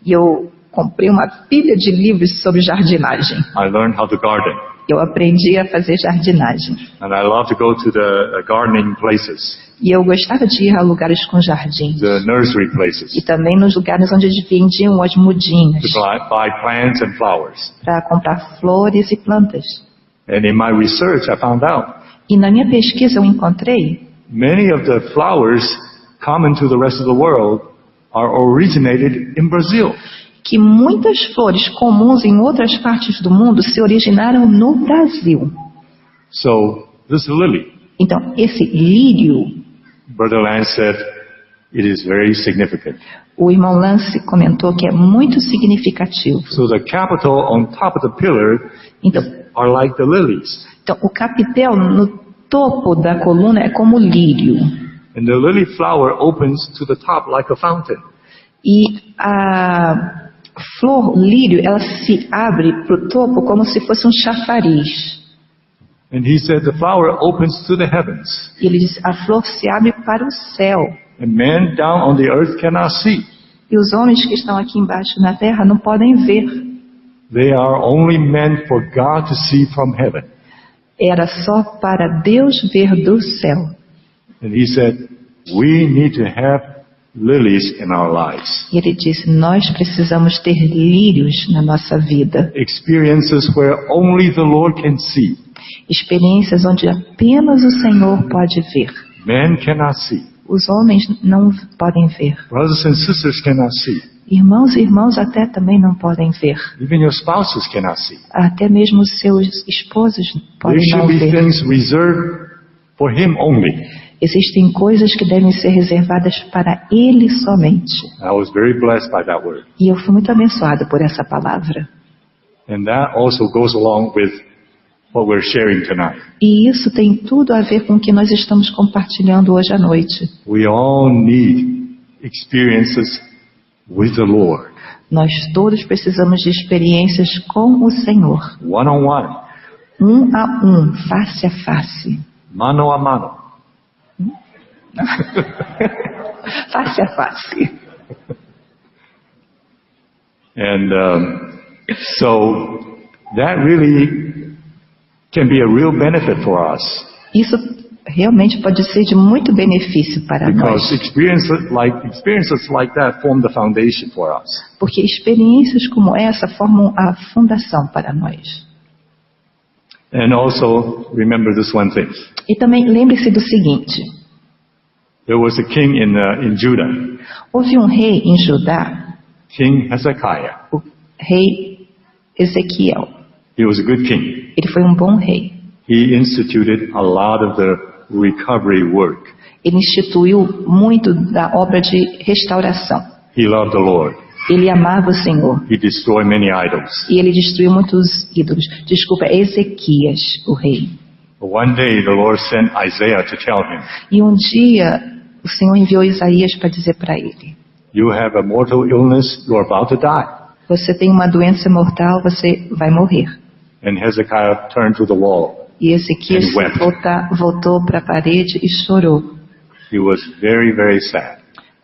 E eu comprei uma pilha de livros sobre jardinagem. I learned how to garden. Eu aprendi a fazer jardinagem. And I love to go to the gardening places, E eu gostava de ir a lugares com jardins. the nursery places, E também nos lugares onde eles vendiam as mudinhas to buy plants and flowers. para comprar flores e plantas. And in my research, I found out E na minha pesquisa eu encontrei many of the flowers common to the rest of the world are originated in Brazil. que muitas flores comuns em outras partes do mundo se originaram no Brasil. So this lily, Então, esse lírio, Brother Lance said, it is very significant. o irmão Lance comentou que é muito significativo. So the capital on top of the pillar Então, are like the lilies. o capitel no topo da coluna é como lírio. And the lily flower opens to the top like a fountain. E a flor lírio, ela se abre para o topo como se fosse um chafariz. And he said the flower opens to the heavens. E ele diz, a flor se abre para o céu. And men down on the earth cannot see. E os homens que estão aqui embaixo na terra não podem ver. They are only meant for God to see from heaven. Era só para Deus ver do céu. And he said, we need to have lilies in our lives. E ele disse, nós precisamos ter lírios na nossa vida. Experiences where only the Lord can see. Experiências onde apenas o Senhor pode ver. Men cannot see. Os homens não podem ver. Brothers and sisters cannot see. Irmãos e irmãs até também não podem ver. Even your spouses cannot see. Até mesmo os seus esposos There podem não should be ver. things reserved for Him only. Existem coisas que devem ser reservadas para Ele somente. I was very blessed by that word. E eu fui muito abençoado por essa palavra. And that also goes along with what we're sharing tonight. E isso tem tudo a ver com o que nós estamos compartilhando hoje à noite. We all need experiences with the Lord. Nós todos precisamos de experiências com o Senhor. One on one. Um a um, face a face. Mano a mano. Face a face. And so that really can be a real benefit for us. Isso realmente pode ser de muito benefício para nós. Because experiences like that form the foundation for us. Porque experiências como essa formam a fundação para nós. And also remember this one thing. E também lembre-se do seguinte. There was a king in Judah, Houve um rei em Judá, King Hezekiah. o rei Ezequiel. He was a good king. Ele foi um bom rei. He instituted a lot of the recovery work. Ele instituiu muito da obra de restauração. He loved the Lord. Ele amava o Senhor. He destroyed many idols. E ele destruiu muitos ídolos. Desculpa, Ezequias, o rei. But one day the Lord sent Isaiah to tell him, E um dia o Senhor enviou Isaías para dizer para ele: you have a mortal illness, you are about to die. você tem uma doença mortal, você vai morrer. And Hezekiah turned to the wall. E Ezequias And wept. voltou para a parede e chorou. He was very, very sad.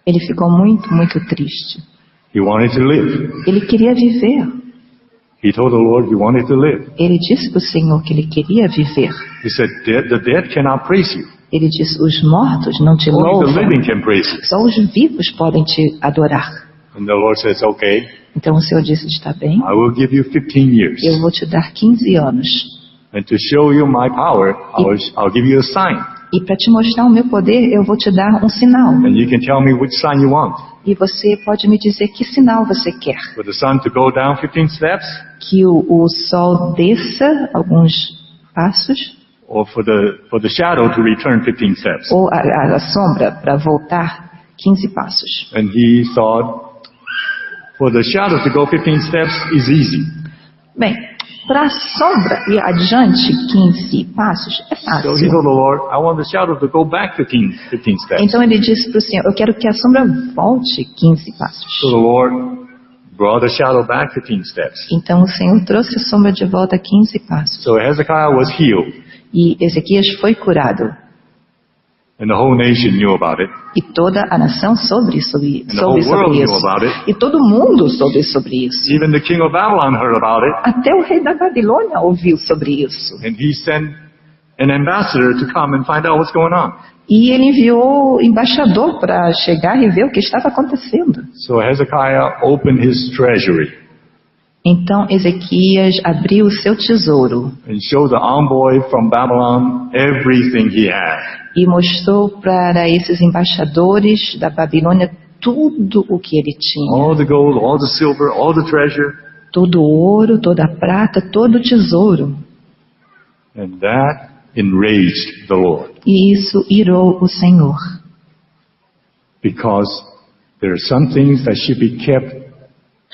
Ele ficou muito, muito triste. He wanted to live. Ele queria viver. He told the Lord he wanted to live. Ele disse para o Senhor que ele queria viver. He said, the dead cannot praise you. Ele disse, os mortos não te Only the louvam, living can praise you. só os vivos podem te adorar. And the Lord says, okay, Então o Senhor disse, está bem, I will give you 15 years. eu vou te dar 15 anos. And to show you my power, I'll give you a sign. E para te mostrar o meu poder, eu vou te dar um sinal. And you can tell me which sign you want. E você pode me dizer que sinal você quer. For the sun to go down 15 steps, Que o sol desça alguns passos, or for the shadow to return 15 steps. ou a sombra para voltar 15 passos. And he thought, for the shadow to go 15 steps is easy. Bem, para a sombra ir adiante 15 passos é So he fácil. told the Lord, I want the shadow to go back 15 steps. Então ele disse para o Senhor, eu quero que a sombra volte 15 passos. So the Lord brought the shadow back 15 steps. Então o Senhor trouxe a sombra de volta 15 passos. So Hezekiah was healed, E Ezequias foi curado. and the whole nation knew about it. E toda a nação soube sobre And the whole world knew isso. about it. E todo mundo soube sobre isso. Even the king of Babylon heard about it, Até o rei da Babilônia ouviu sobre isso. and he sent an ambassador to come and find out what's going on. E ele enviou embaixador para chegar e ver o que estava acontecendo. So Hezekiah opened his treasury Então Ezequias abriu o seu tesouro and showed the envoy from Babylon everything he had. e mostrou para esses embaixadores da Babilônia tudo o que ele tinha. All the gold, all the silver, all the treasure. Todo o ouro, toda a prata, todo o tesouro. And that enraged the Lord, E isso irou o Senhor. because there are some things that should be kept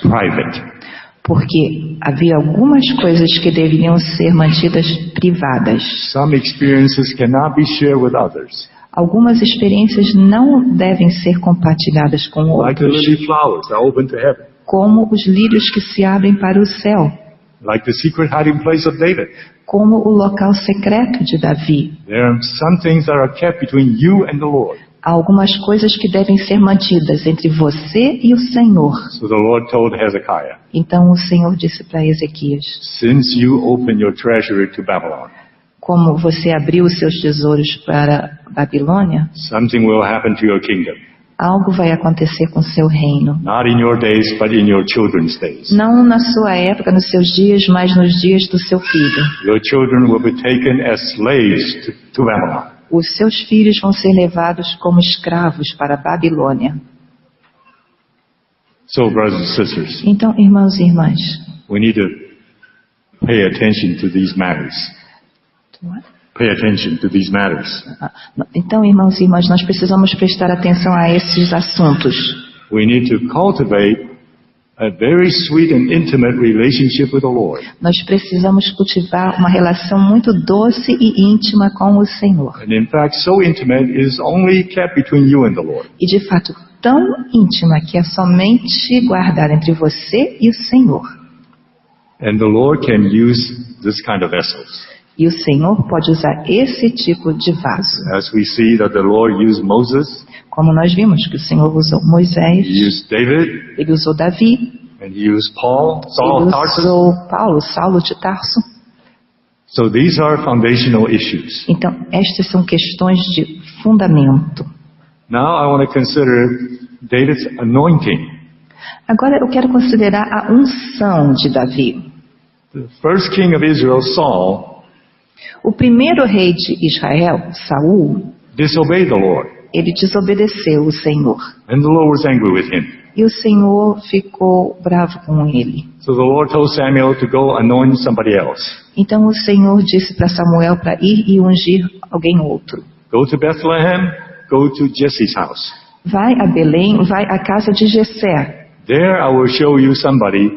private. Porque havia algumas coisas que deveriam ser mantidas privadas. Some experiences cannot be shared with others. Algumas experiências não devem ser compartilhadas com Like the outros. lily flowers that are open to heaven. Como os lírios que se abrem para o céu. Like the secret hiding place of David. Como o local secreto de Davi. There are some things that are kept between you and the Lord. Há algumas coisas que devem ser mantidas entre você e o Senhor. So the Lord told Hezekiah, Então o Senhor disse para Ezequias: since you opened your treasury to Babylon, como você abriu os seus tesouros para a Babilônia, something will happen to your kingdom. algo vai acontecer com seu reino. Not in your days, but in your children's days. Não na sua época, nos seus dias, mas nos dias do seu filho. Your children will be taken as slaves to Babylon. Os seus filhos vão ser levados como escravos para a Babilônia. So, brothers and sisters, Então, irmãos e irmãs, we need to pay attention to these matters. Pay attention to these matters. Então, irmãos e irmãs, nós precisamos prestar atenção a esses assuntos. We need to cultivate a very sweet and intimate relationship with the Lord. Nós precisamos cultivar uma relação muito doce e íntima com o Senhor. And in fact, so intimate it is only kept between you and the Lord. E de fato, tão íntima que é somente guardada entre você e o Senhor. And the Lord can use this kind of vessels. E o Senhor pode usar esse tipo de vaso. As we see that the Lord used Moses, Como nós vimos que o Senhor usou Moisés, He used David, ele usou Davi, and He used Paul, Saul ele of Tarsus. usou Paulo, Saulo de Tarso. So these are foundational issues. Então, estas são questões de fundamento. Now I want to consider David's anointing. Agora eu quero considerar a unção de Davi. The first king of Israel, Saul, O primeiro rei de Israel, Saul, disobeyed the Lord, ele desobedeceu o Senhor. and the Lord was angry with him. E o Senhor ficou bravo com ele. So the Lord told Samuel to go anoint somebody else. Então o Senhor disse para Samuel para ir e ungir alguém outro. Go to Bethlehem, go to Jesse's house. Vai a Belém, vai à casa de Jessé. There I will show you somebody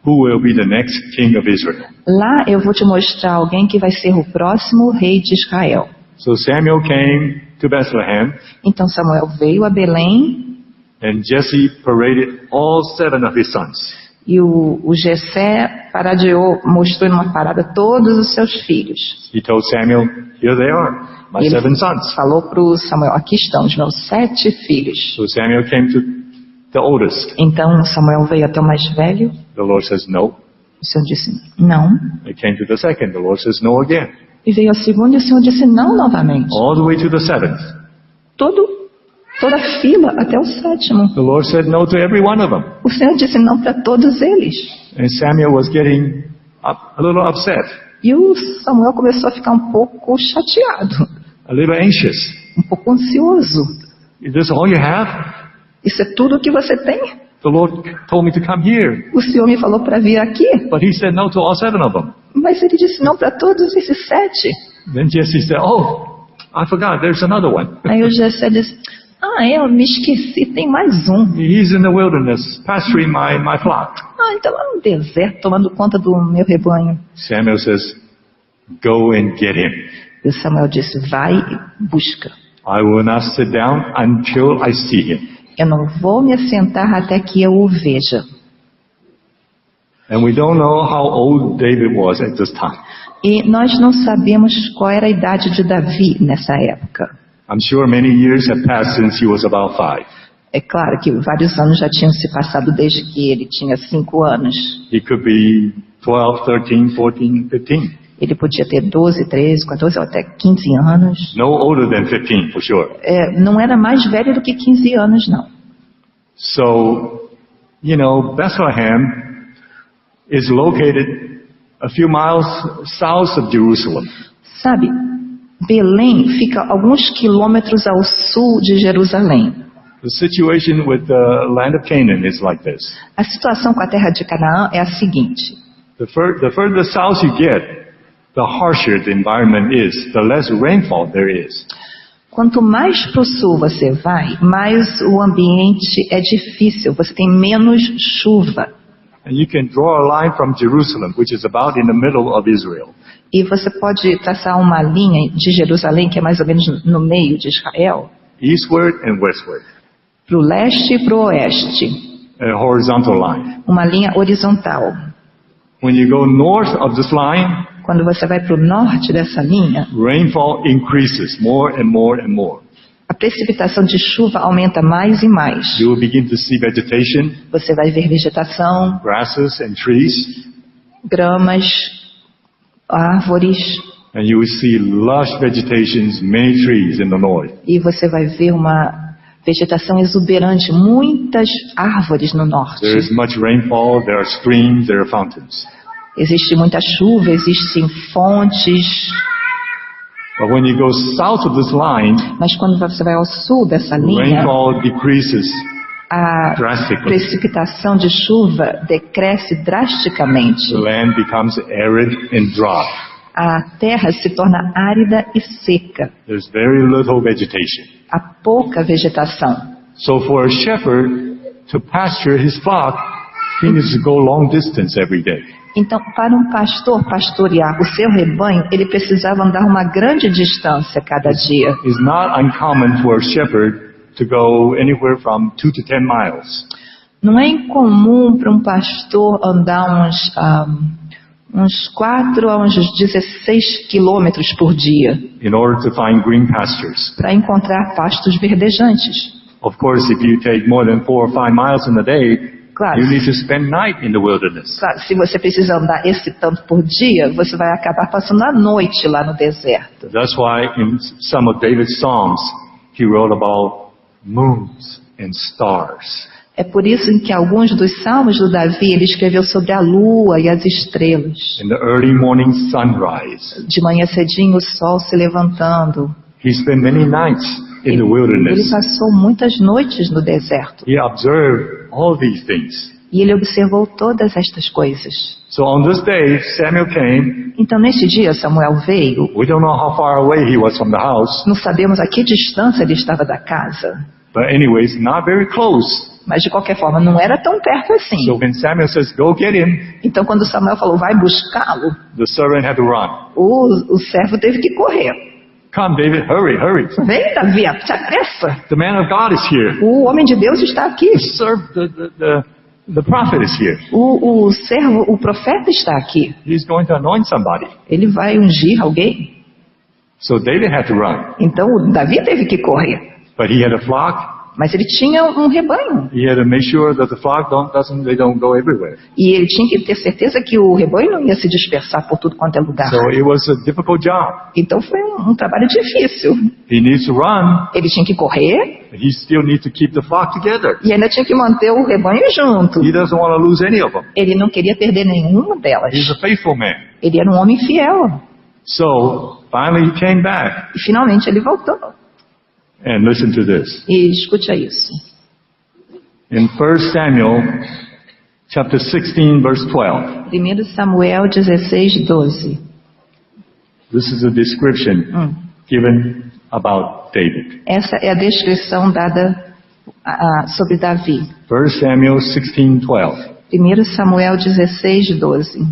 who will be the next king of Israel. Lá eu vou te mostrar alguém que vai ser o próximo rei de Israel. So Samuel came to Bethlehem, Então Samuel veio a Belém and Jesse paraded all 7 of his sons. e o Jessé paradeou, mostrou numa parada todos os seus filhos. He told Samuel, here they are, my Ele 7 sons. falou para o Samuel, aqui estão os meus 7 filhos. So Samuel came to the oldest. Então Samuel veio até o mais velho. The Lord says no. O Senhor disse não. He came to the second. The Lord says no again. E veio ao segundo e o Senhor disse não novamente. All the way to the 7th. Toda a fila até o 7º. The Lord said no to every one of them. O Senhor disse não para todos eles. And Samuel was getting a little upset. E o Samuel começou a ficar um pouco chateado. a little anxious. um pouco ansioso. Is this all you have? Isso é tudo o que você tem? The Lord told me to come here. O Senhor me falou para vir aqui, But he said no to all 7 of them. mas ele disse não para todos esses 7. Then Jesse said, oh, I forgot, there's another one. Aí o Jessé disse, eu me esqueci, tem mais um. He's in the wilderness, pasturing my flock. Então é um deserto tomando conta do meu rebanho. Samuel says, go and get him. E o Samuel disse, vai e busca. I will not sit down until I see him. Eu não vou me assentar até que eu o veja. And we don't know how old David was at this time. E nós não sabemos qual era a idade de Davi nessa época. I'm sure many years have passed since he was about 5. É claro que vários anos já tinham se passado desde que ele tinha 5 anos. He could be 12, 13, 14, 15. Ele podia ter 12, 13, 14 ou até 15 anos. No older than 15, for sure. Não era mais velho do que 15 anos, não. So, Bethlehem is located a few miles south of Jerusalem. Sabe, Belém fica alguns quilômetros ao sul de Jerusalém. The situation with the land of Canaan is like this. A situação com a terra de Canaã é a seguinte. The further south you get, the harsher the environment is, the less rainfall there is. Quanto mais para o sul você vai, mais o ambiente é difícil, você tem menos chuva. And you can draw a line from Jerusalem, which is about in the middle of Israel. E você pode traçar uma linha de Jerusalém, que é mais ou menos no meio de Israel, Eastward and westward. para o leste e para o oeste. A horizontal line. Uma linha horizontal. When you go north of this line, Quando você vai para o norte dessa linha, rainfall increases more and more and more. a precipitação de chuva aumenta mais e mais. You will begin to see vegetation, Você vai ver vegetação, grasses and trees, gramas, árvores, and you will see lush vegetations, many trees in the north. e você vai ver uma vegetação exuberante, muitas árvores no norte. There is much rainfall, there are streams, there are fountains. Existe muita chuva, existem fontes, But when you go south of this line, mas quando você vai ao sul dessa linha, rainfall decreases a drastically. precipitação de chuva decresce drasticamente. The land becomes arid and dry. A terra se torna árida e seca. There's very little vegetation. Há pouca vegetação. So for a shepherd to pasture his flock, he needs to go long distance every day. Então, para um pastor pastorear o seu rebanho, ele precisava andar uma grande distância cada dia. It's not uncommon for a shepherd to go anywhere from 2 to 10 miles. Não é incomum para um pastor andar uns 4 a uns 16 quilômetros por dia In order to find green pastures. para encontrar pastos verdejantes. Of course, if you take more than 4 or 5 miles in a day, Claro, you need to spend night in the wilderness. claro, se você precisa andar esse tanto por dia, você vai acabar passando a noite lá no deserto. That's why in some of David's Psalms, he wrote about moons and stars. É por isso que alguns dos salmos do Davi, ele escreveu sobre a lua e as estrelas. In the early morning sunrise, De manhã cedinho, o sol se levantando. he spent many nights in the Ele wilderness. passou muitas noites no deserto. He observed all these things. E ele observou todas estas coisas. So on this day, Samuel came. Então, neste dia, Samuel veio. We don't know how far away he was from the house, Não sabemos a que distância ele estava da casa. but anyways, not very close. Mas, de qualquer forma, não era tão perto assim. So when Samuel says, go get him, Então, quando Samuel falou, vai buscá-lo, the servant had to run. o servo teve que correr. Come, David, hurry, hurry. Vem, Davi, te apressa. The man of God is here. O homem de Deus está aqui. The prophet is here. O servo, o profeta está aqui. He's going to anoint somebody. Ele vai ungir alguém. So David had to run. Então, o Davi teve que correr. But he had a flock. Mas ele tinha um rebanho. He had to make sure that the flock don't go everywhere. E ele tinha que ter certeza que o rebanho não ia se dispersar por tudo quanto é lugar. So it was a difficult job. Então foi um trabalho difícil. He needs to run. Ele tinha que correr He still needs to keep the flock together. e ainda tinha que manter o rebanho junto. He doesn't want to lose any of them. Ele não queria perder nenhuma delas. He's a faithful man. Ele era um homem fiel. So, finally he came back. E finalmente ele voltou. And listen to this. E escute isso. In 1 Samuel, chapter 16, verse 12. 1 Samuel 16, 12. This is a description given about David. Essa é a descrição dada sobre Davi. 1 Samuel 16, 12. 1 Samuel 16, 12.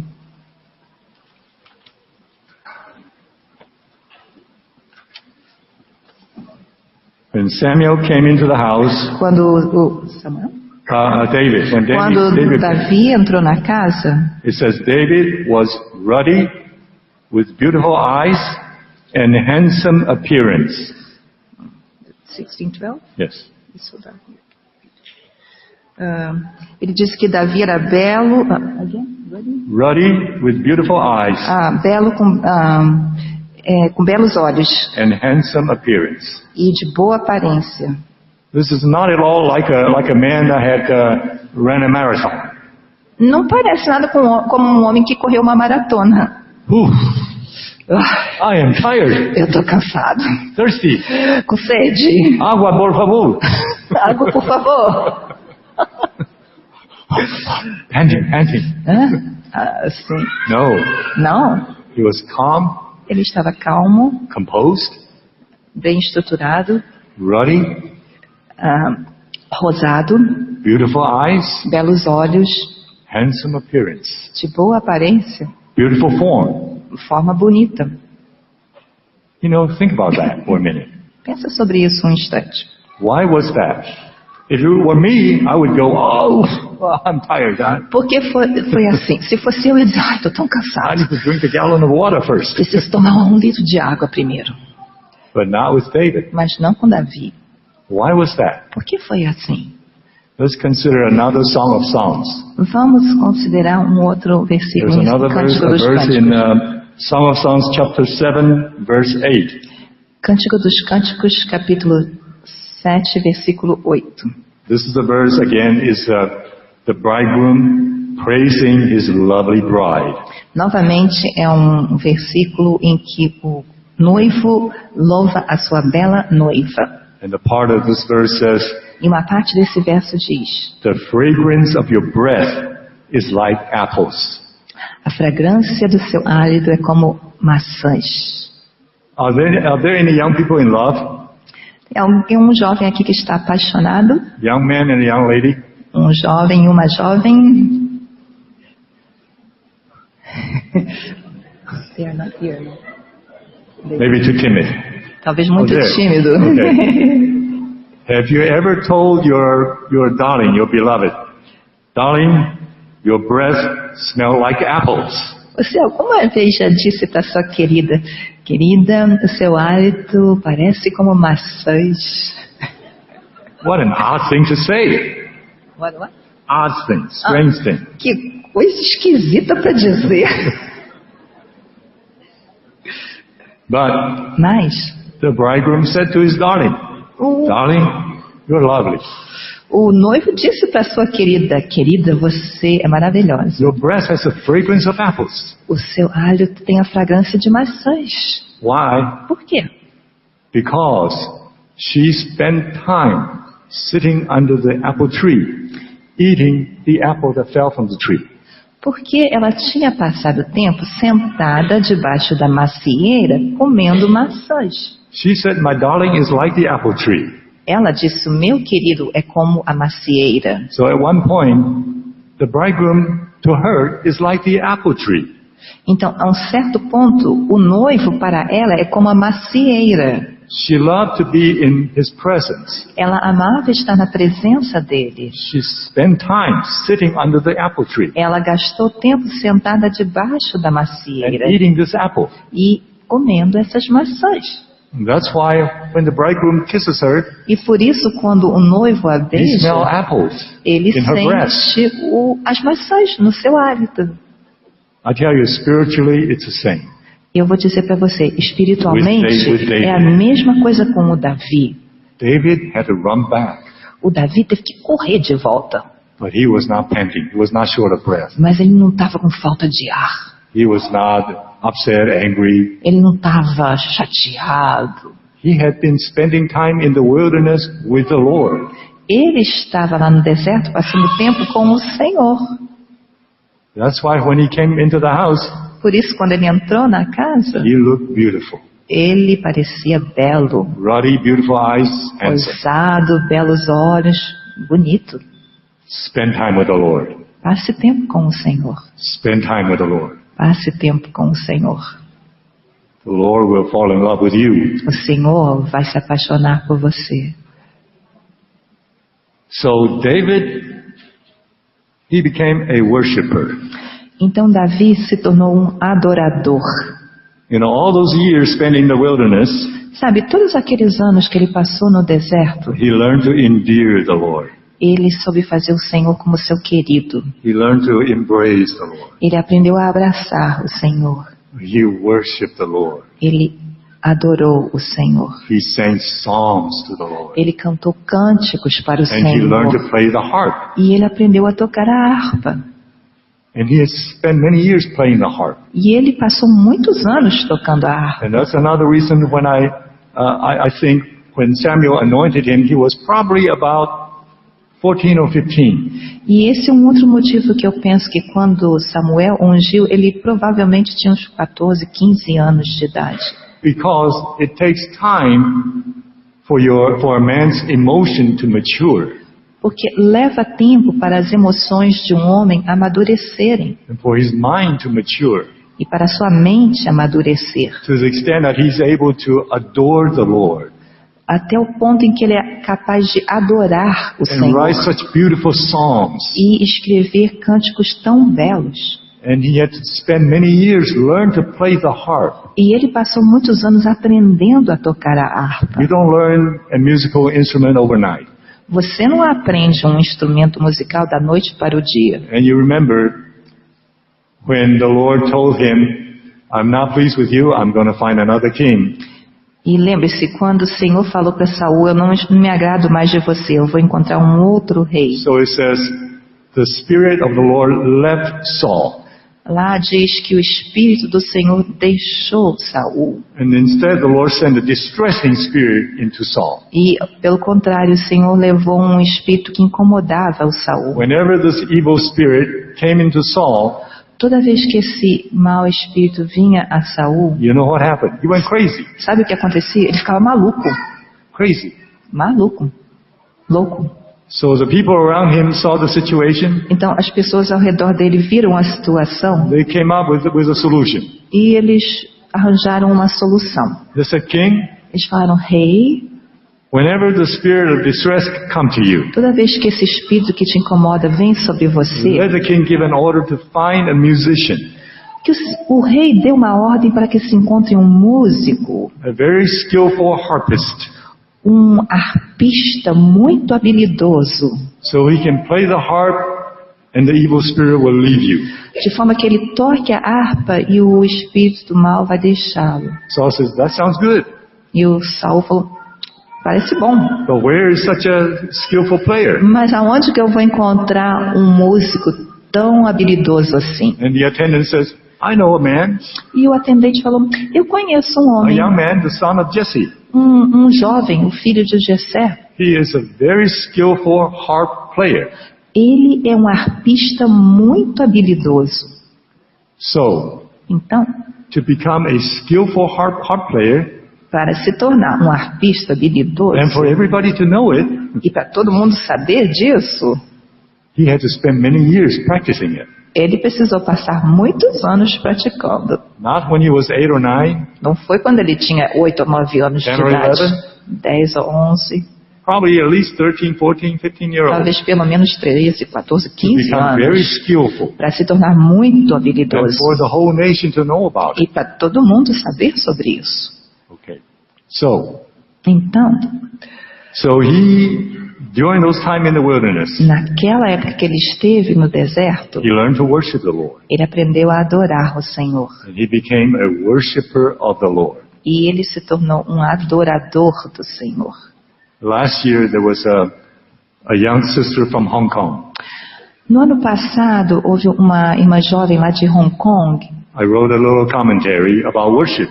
When Samuel came into the house, Quando Samuel? David, when Quando David, Davi entrou na casa, it says David was ruddy, with beautiful eyes and handsome appearance. 16:12. Yes. Isso, Davi. Ele disse que Davi era belo, Ruddy with beautiful eyes belo com belos olhos and handsome appearance. e de boa aparência. This is not at all like a man that had ran a marathon. Não parece nada como um homem que correu uma maratona. I am tired, Eu estou cansado, thirsty. com sede. Água, por favor. Água, por favor. Panting. Sim. No, Não, he was calm, ele estava calmo, composed, bem estruturado, ruddy, rosado, beautiful eyes, belos olhos, handsome appearance, de boa aparência, beautiful form. forma bonita. Think about that for a minute. Pensa sobre isso um instante. Why was that? If it were me, I would go, I'm tired. Porque foi assim. Se fosse eu ia dizer, estou tão I cansado. need to drink a gallon of water first. Preciso tomar 1 litro de água primeiro. But not with David. Mas não com Davi. Why was that? Por que foi assim? Let's consider another Song of Songs. Vamos considerar um outro versículo. There's another verse, Cântico dos a verse in Cânticos. Song of Songs chapter 7, verse 8. Cântico dos Cânticos, capítulo 7, versículo 8. This is the verse again, is the bridegroom praising his lovely bride. Novamente é um versículo em que o noivo louva a sua bela noiva. And the part of this verse says, E uma parte desse verso diz: the fragrance of your breath is like apples. a fragrância do seu hálito é como maçãs. Are there any young people in love? É um jovem aqui que está apaixonado, Young man and a young lady? um jovem e uma jovem. They are not here. Maybe too timid. Talvez muito there. tímido. Okay. Have you ever told your darling, your beloved, darling, your breath smells like apples? Você alguma vez já disse para sua querida, querida, o seu hálito parece como maçãs? What an odd thing to say. What? Odd thing, strange thing. Que coisa esquisita para dizer. But Mas the bridegroom said to his darling, darling, you're lovely. o noivo disse para sua querida, querida, você é maravilhosa. Your breath has a fragrance of apples. O seu hálito tem a fragrância de maçãs. Why? Por quê? Because she spent time sitting under the apple tree, eating the apple that fell from the tree. Porque ela tinha passado tempo sentada debaixo da macieira comendo maçãs. She said, my darling is like the apple tree. Ela disse, o meu querido é como a macieira. So at one point, the bridegroom to her is like the apple tree. Então, a um certo ponto, o noivo para ela é como a macieira. She loved to be in his presence. Ela amava estar na presença dele. She spent time sitting under the apple tree Ela gastou tempo sentada debaixo da and macieira eating this apple. e comendo essas maçãs. And that's why when the bridegroom kisses her, E por isso, quando o noivo a he beija, smells apples ele in her breath. sente as maçãs no seu hálito. I tell you, spiritually, it's the same. Eu vou dizer para você, espiritualmente, With David. é a mesma coisa com o Davi. David had to run back, O Davi teve que correr de volta, but he was not panting. He was not short of breath. mas ele não estava com falta de ar. He was not upset, angry. Ele não estava chateado. He had been spending time in the wilderness with the Lord. Ele estava lá no deserto passando tempo com o Senhor. That's why when he came into the house, Por isso, quando ele entrou na casa, he looked beautiful. ele parecia belo, Ruddy, beautiful eyes, handsome. ousado, belos olhos, bonito. Spend time with the Lord. Passe tempo com o Senhor. Spend time with the Lord. Passe tempo com o Senhor. The Lord will fall in love with you. O Senhor vai se apaixonar por você. So David, he became a worshiper. Então Davi se tornou um adorador. You know, all those years spent in the wilderness, Sabe, todos aqueles anos que ele passou no deserto, he learned to endear the Lord. ele soube fazer o Senhor como seu querido. He learned to embrace the Lord. Ele aprendeu a abraçar o Senhor. He worshiped the Lord. Ele adorou o Senhor. He sang psalms to the Lord. Ele cantou cânticos para o And he learned to Senhor. play the harp. E ele aprendeu a tocar a harpa. And he has spent many years playing the harp. E ele passou muitos anos tocando a harpa. And that's another reason when I think when Samuel anointed him, he was probably about 14 or 15. E esse é um outro motivo que eu penso que quando Samuel ungiu, ele provavelmente tinha uns 14, 15 anos de idade. Because it takes time for a man's emotion to mature Porque leva tempo para as emoções de um homem amadurecerem and for his mind to mature e para a sua mente amadurecer, to the extent that he's able to adore the Lord até o ponto em que ele é capaz de adorar o and Senhor write such beautiful songs. e escrever cânticos tão belos. And he had to spend many years learn to play the harp. E ele passou muitos anos aprendendo a tocar a harpa. You don't learn a musical instrument overnight. Você não aprende um instrumento musical da noite para o dia. And you remember when the Lord told him, I'm not pleased with you, I'm going to find another king. E lembre-se, quando o Senhor falou para Saul, eu não me agrado mais de você, eu vou encontrar um outro rei. So it says, the Spirit of the Lord left Saul. Lá diz que o Espírito do Senhor deixou Saul. And instead the Lord sent a distressing spirit into Saul. E, pelo contrário, o Senhor levou um espírito que incomodava o Saul. Whenever this evil spirit came into Saul, Toda vez que esse mau espírito vinha a Saul, you know what happened? He went crazy. sabe o que acontecia? Ele ficava maluco. Crazy. Maluco. Louco. So the people around him saw the situation. Então, as pessoas ao redor dele viram a situação They came up with a solution. e eles arranjaram uma solução. They said, King, Eles falaram, rei, whenever the spirit of distress come to you, toda vez que esse espírito que te incomoda vem sobre você, let the king give an order to find a musician, que o rei dê uma ordem para que se encontre um músico, a very skillful harpist, um arpista muito habilidoso, so he can play the harp and the evil spirit will leave you. de forma que ele toque a harpa e o espírito do mal vai deixá-lo. Saul says, that sounds good. E o Saul falou, parece bom, But where is such a skillful player? mas aonde que eu vou encontrar um músico tão habilidoso assim? And the attendant says, I know a man, E o atendente falou, eu conheço um a homem, young man, the son of Jesse. um jovem, o filho de Jessé. He is a very skillful harp player. Ele é um arpista muito habilidoso. So, Então, to become a skillful harp player, para se tornar um arpista habilidoso, and for everybody to know it, e para todo mundo saber disso, he had to spend many years practicing it. ele precisou passar muitos anos praticando. Not when he was 8 or 9, Não foi quando ele tinha 8 ou 9 anos de 10 or idade, 11, 10 ou 11, probably at least 13, 14, 15-year-olds. talvez pelo menos 13, 14, To 15 become very anos, skillful, para se tornar muito and habilidoso for the whole nation to know about e it. para todo mundo saber sobre isso. Okay. So Então, during those time in the wilderness, naquela época que ele esteve no deserto, he learned to worship the Lord. ele aprendeu a adorar o Senhor. And he became a worshiper of the Lord. E ele se tornou um adorador do Senhor. Last year there was a young sister from Hong Kong. No ano passado, houve uma irmã jovem lá de Hong Kong. I wrote a little commentary about worship,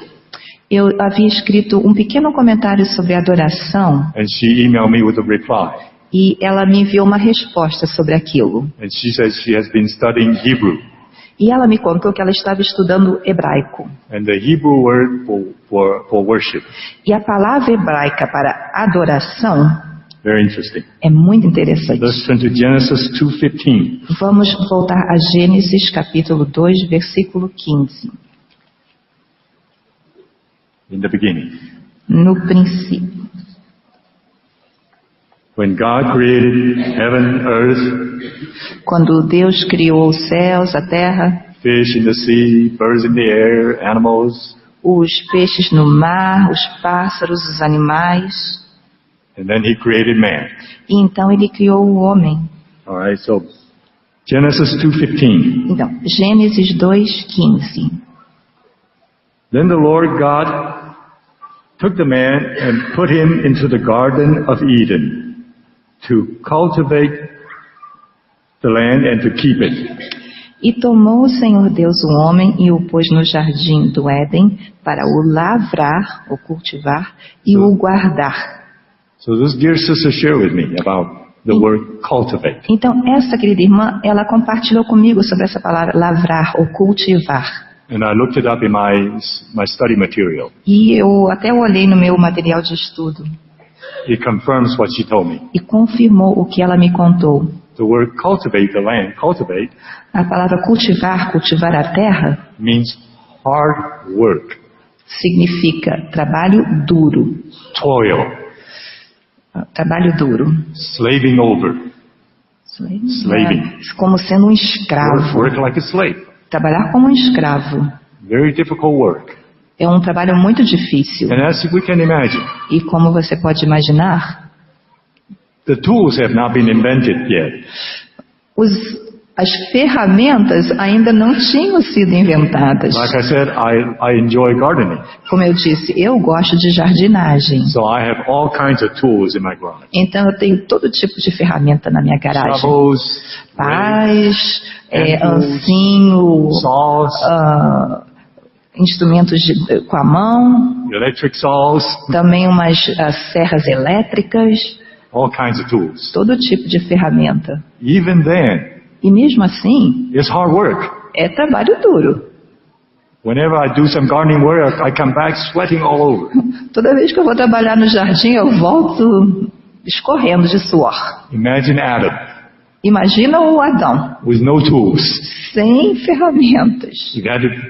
Eu havia escrito um pequeno comentário sobre adoração and she emailed me with a reply. e ela me enviou uma resposta sobre aquilo. And she says she has been studying Hebrew. E ela me contou que ela estava estudando hebraico. And the Hebrew word for worship, E a palavra hebraica para adoração very interesting. é muito interessante. Let's turn to Genesis 2:15. Vamos voltar a Gênesis capítulo 2, versículo 15. In the beginning, No princípio. when God created heaven, earth, Quando Deus criou os céus, a terra, fish in the sea, birds in the air, animals, os peixes no mar, os pássaros, os animais, and then He created man. e então ele criou o homem. All right, so Genesis 2:15. Então, Gênesis 2:15. Then the Lord God took the man and put him into the Garden of Eden to cultivate the land and to keep it. E tomou o Senhor Deus o homem e o pôs no jardim do Éden para o lavrar, ou cultivar, e o guardar. So this dear sister shared with me about the word cultivate. Então, essa querida irmã, ela compartilhou comigo sobre essa palavra lavrar ou cultivar. And I looked it up in my study material. E eu até olhei no meu material de estudo It confirms what she told me. e confirmou o que ela me contou. The word cultivate the land, cultivate, A palavra cultivar, cultivar a terra, means hard work, significa trabalho duro. toil, Trabalho duro. slaving over, Slaving. É, como sendo um escravo. work like a slave. Trabalhar como um escravo. Very difficult work. É um trabalho muito difícil. And as we can imagine, E como você pode imaginar, the tools have not been invented yet. as ferramentas ainda não tinham sido inventadas. Like I said, I enjoy gardening. Como eu disse, eu gosto de jardinagem. So I have all kinds of tools in my garage. Então eu tenho todo tipo de ferramenta na minha garagem. Shovels, Pás, tools, ancinho, saws, instrumentos com a mão, electric saws, também umas serras elétricas, all kinds of tools. todo tipo de ferramenta. Even then, E mesmo assim, it's hard work. é trabalho duro. Whenever I do some gardening work, I come back sweating all over. Toda vez que eu vou trabalhar no jardim, eu volto escorrendo de suor. Imagine Adam Imagina o Adão, with no tools. sem ferramentas.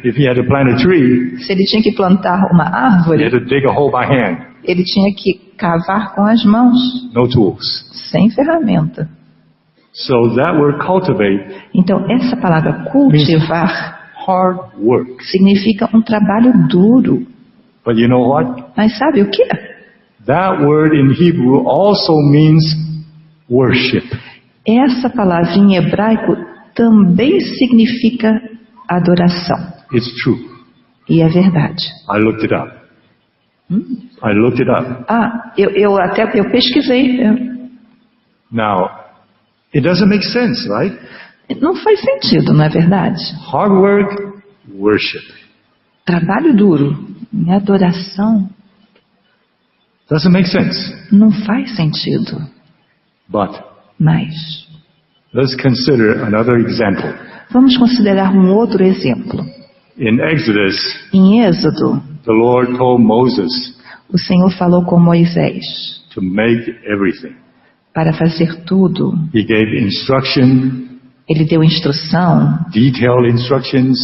If he had to plant a tree, Se ele tinha que plantar uma he had árvore, to dig a hole by hand. ele tinha que cavar com as mãos, No tools. sem ferramenta. So that word cultivate, Então, essa palavra cultivar hard work. significa um trabalho duro. But you know what? Mas sabe o que? That word in Hebrew also means worship. Essa palavra em hebraico também significa adoração. It's true. E é verdade. I looked it up. I looked it up. Eu pesquisei. Now, it doesn't make sense, right? Não faz sentido, não é verdade? Hard work, worship. Trabalho duro em adoração Doesn't make sense. não faz sentido. But Mas let's consider another example. vamos considerar um outro exemplo. In Exodus, Em Êxodo, the Lord told Moses o Senhor falou com Moisés to make everything. para fazer tudo. He gave instruction, Ele deu instrução, detailed instructions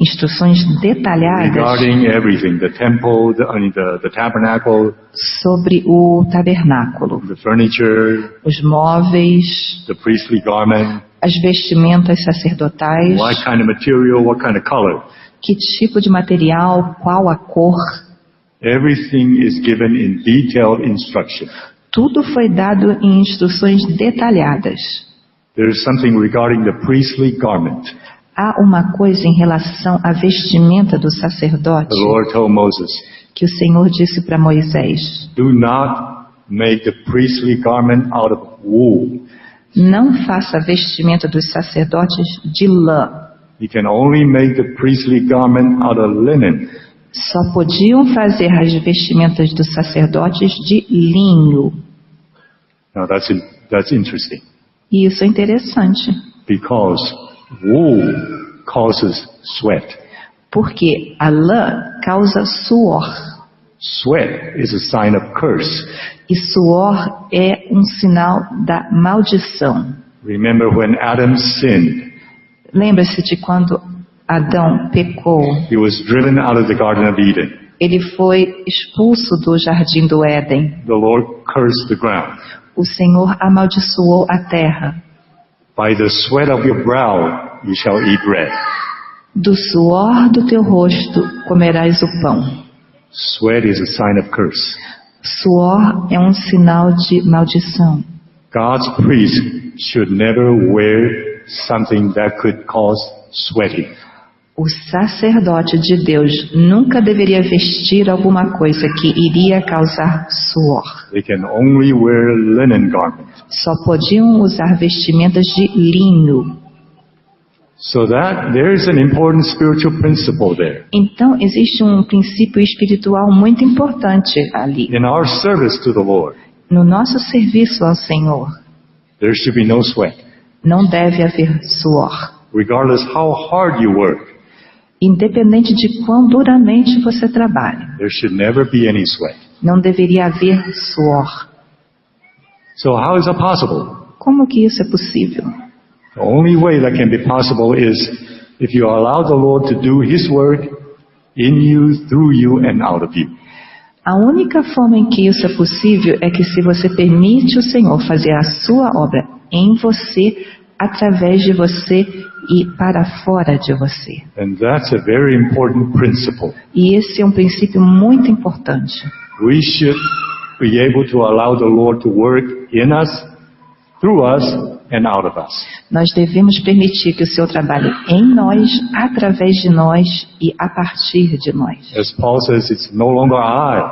instruções detalhadas regarding everything, the temple, the tabernacle, sobre o tabernáculo, the furniture, os móveis, the priestly garment, as vestimentas sacerdotais, what kind of material, what kind of color. que tipo de material, qual a cor. Everything is given in detailed instruction. Tudo foi dado em instruções detalhadas. There is something regarding the priestly garment. Há uma coisa em relação à vestimenta do sacerdote The Lord told Moses, que o Senhor disse para Moisés: do not make the priestly garment out of wool. não faça a vestimenta dos sacerdotes de lã. You can only make the priestly garment out of linen. Só podiam fazer as vestimentas dos sacerdotes de linho. Now that's interesting, E isso é interessante, because wool causes sweat. porque a lã causa suor. Sweat is a sign of curse. E suor é um sinal da maldição. Remember when Adam sinned, Lembra-se de quando Adão pecou. he was driven out of the Garden of Eden. Ele foi expulso do jardim do Éden. The Lord cursed the ground. O Senhor amaldiçoou a terra. By the sweat of your brow you shall eat bread. Do suor do teu rosto comerás o pão. Sweat is a sign of curse. Suor é um sinal de maldição. God's priest should never wear something that could cause sweating. O sacerdote de Deus nunca deveria vestir alguma coisa que iria causar suor. They can only wear linen garments. Só podiam usar vestimentas de linho. So that there is an important spiritual principle there. Então, existe um princípio espiritual muito importante ali. In our service to the Lord, No nosso serviço ao Senhor, there should be no sweat. não deve haver suor. Regardless how hard you work, Independente de quão duramente você trabalha, there should never be any sweat. não deveria haver suor. So how is that possible? Como que isso é possível? The only way that can be possible is if you allow the Lord to do His work in you, through you, and out of you. A única forma em que isso é possível é que se você permite o Senhor fazer a sua obra em você, através de você e para fora de você. And that's a very important principle. E esse é um princípio muito importante. We should be able to allow the Lord to work in us, through us, and out of us. Nós devemos permitir que o Senhor trabalhe em nós, através de nós e a partir de nós. As Paul says, it's no longer I,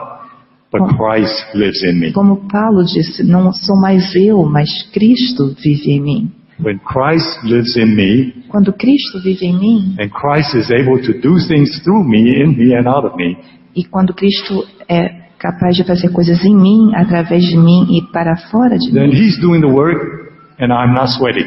but Christ lives in me. Como Paulo disse, não sou mais eu, mas Cristo vive em mim. When Christ lives in me, Quando Cristo vive em mim, and Christ is able to do things through me, in me, and out of me, e quando Cristo é capaz de fazer coisas em mim, através de mim e para fora de then mim, He's doing the work, and I'm not sweating,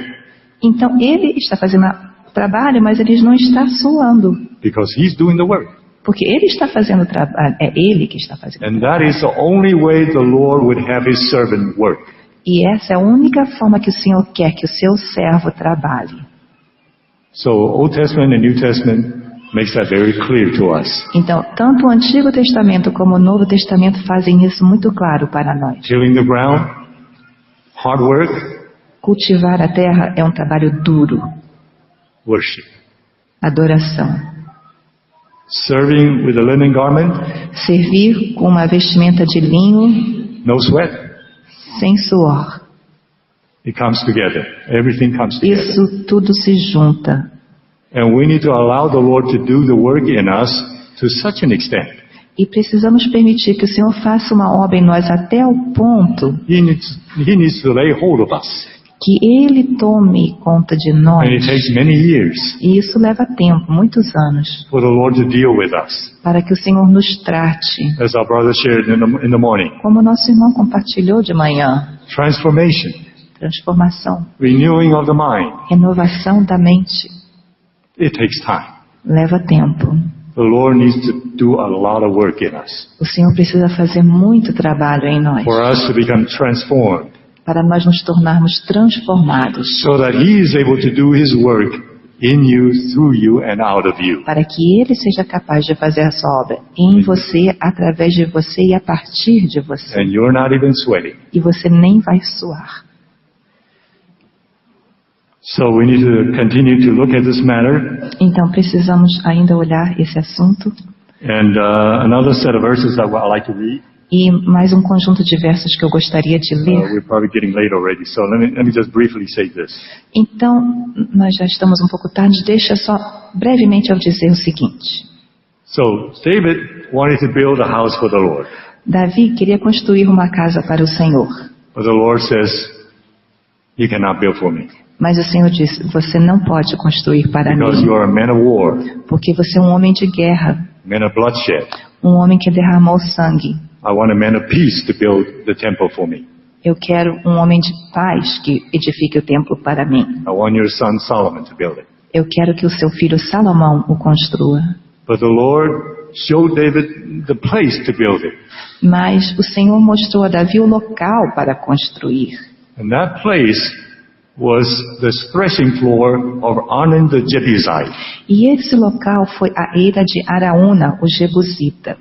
então Ele está fazendo o trabalho, mas Ele não está suando. because He's doing the work. Porque Ele está fazendo o trabalho, é Ele que está fazendo. And that is the only way the Lord would have His servant work. E essa é a única forma que o Senhor quer que o seu servo trabalhe. So Old Testament and New Testament makes that very clear to us. Então, tanto o Antigo Testamento como o Novo Testamento fazem isso muito claro para nós. Tilling the ground, hard work, Cultivar a terra é um trabalho duro. worship. Adoração. Serving with a linen garment, Servir com uma vestimenta de linho, no sweat. sem suor. It comes together. Everything comes together. Isso tudo se junta. And we need to allow the Lord to do the work in us to such an extent. E precisamos permitir que o Senhor faça uma obra em nós até o ponto He needs to lay hold of us. que Ele tome conta de nós. And it takes many years E isso leva tempo, muitos anos, for the Lord to deal with us. para que o Senhor nos trate. As our brother shared in the morning. Como nosso irmão compartilhou de manhã, Transformation, transformação, renewing of the mind. renovação da mente, It takes time. leva tempo. The Lord needs to do a lot of work in us O Senhor precisa fazer muito trabalho em nós, for us to become transformed, para nós nos tornarmos transformados, so that He is able to do His work in you, through you, and out of you. para que Ele seja capaz de fazer a sua obra em você, através de você e a partir de você. And you're not even sweating. E você nem vai suar. So we need to continue to look at this matter. Então precisamos ainda olhar esse assunto. And another set of verses that I'd like to read. E mais um conjunto de versos que eu gostaria de ler. We're probably getting late already, so let me just briefly say this. Então, nós já estamos um pouco tarde, deixa só brevemente eu dizer o seguinte. So David wanted to build a house for the Lord, Davi queria construir uma casa para o Senhor, but the Lord says, "You cannot build for me." Mas o Senhor disse, você não pode construir para because mim, you are a man of war, porque você é um homem de guerra, man of bloodshed. um homem que derramou sangue. I want a man of peace to build the temple for me. Eu quero um homem de paz que edifique o templo para mim. I want your son Solomon to build it. Eu quero que o seu filho Salomão o construa. But the Lord showed David the place to build it. Mas o Senhor mostrou a Davi o local para construir. And that place was the threshing floor of Arnon the Jebusite. E esse local foi a eira de Araúna, o Jebusita.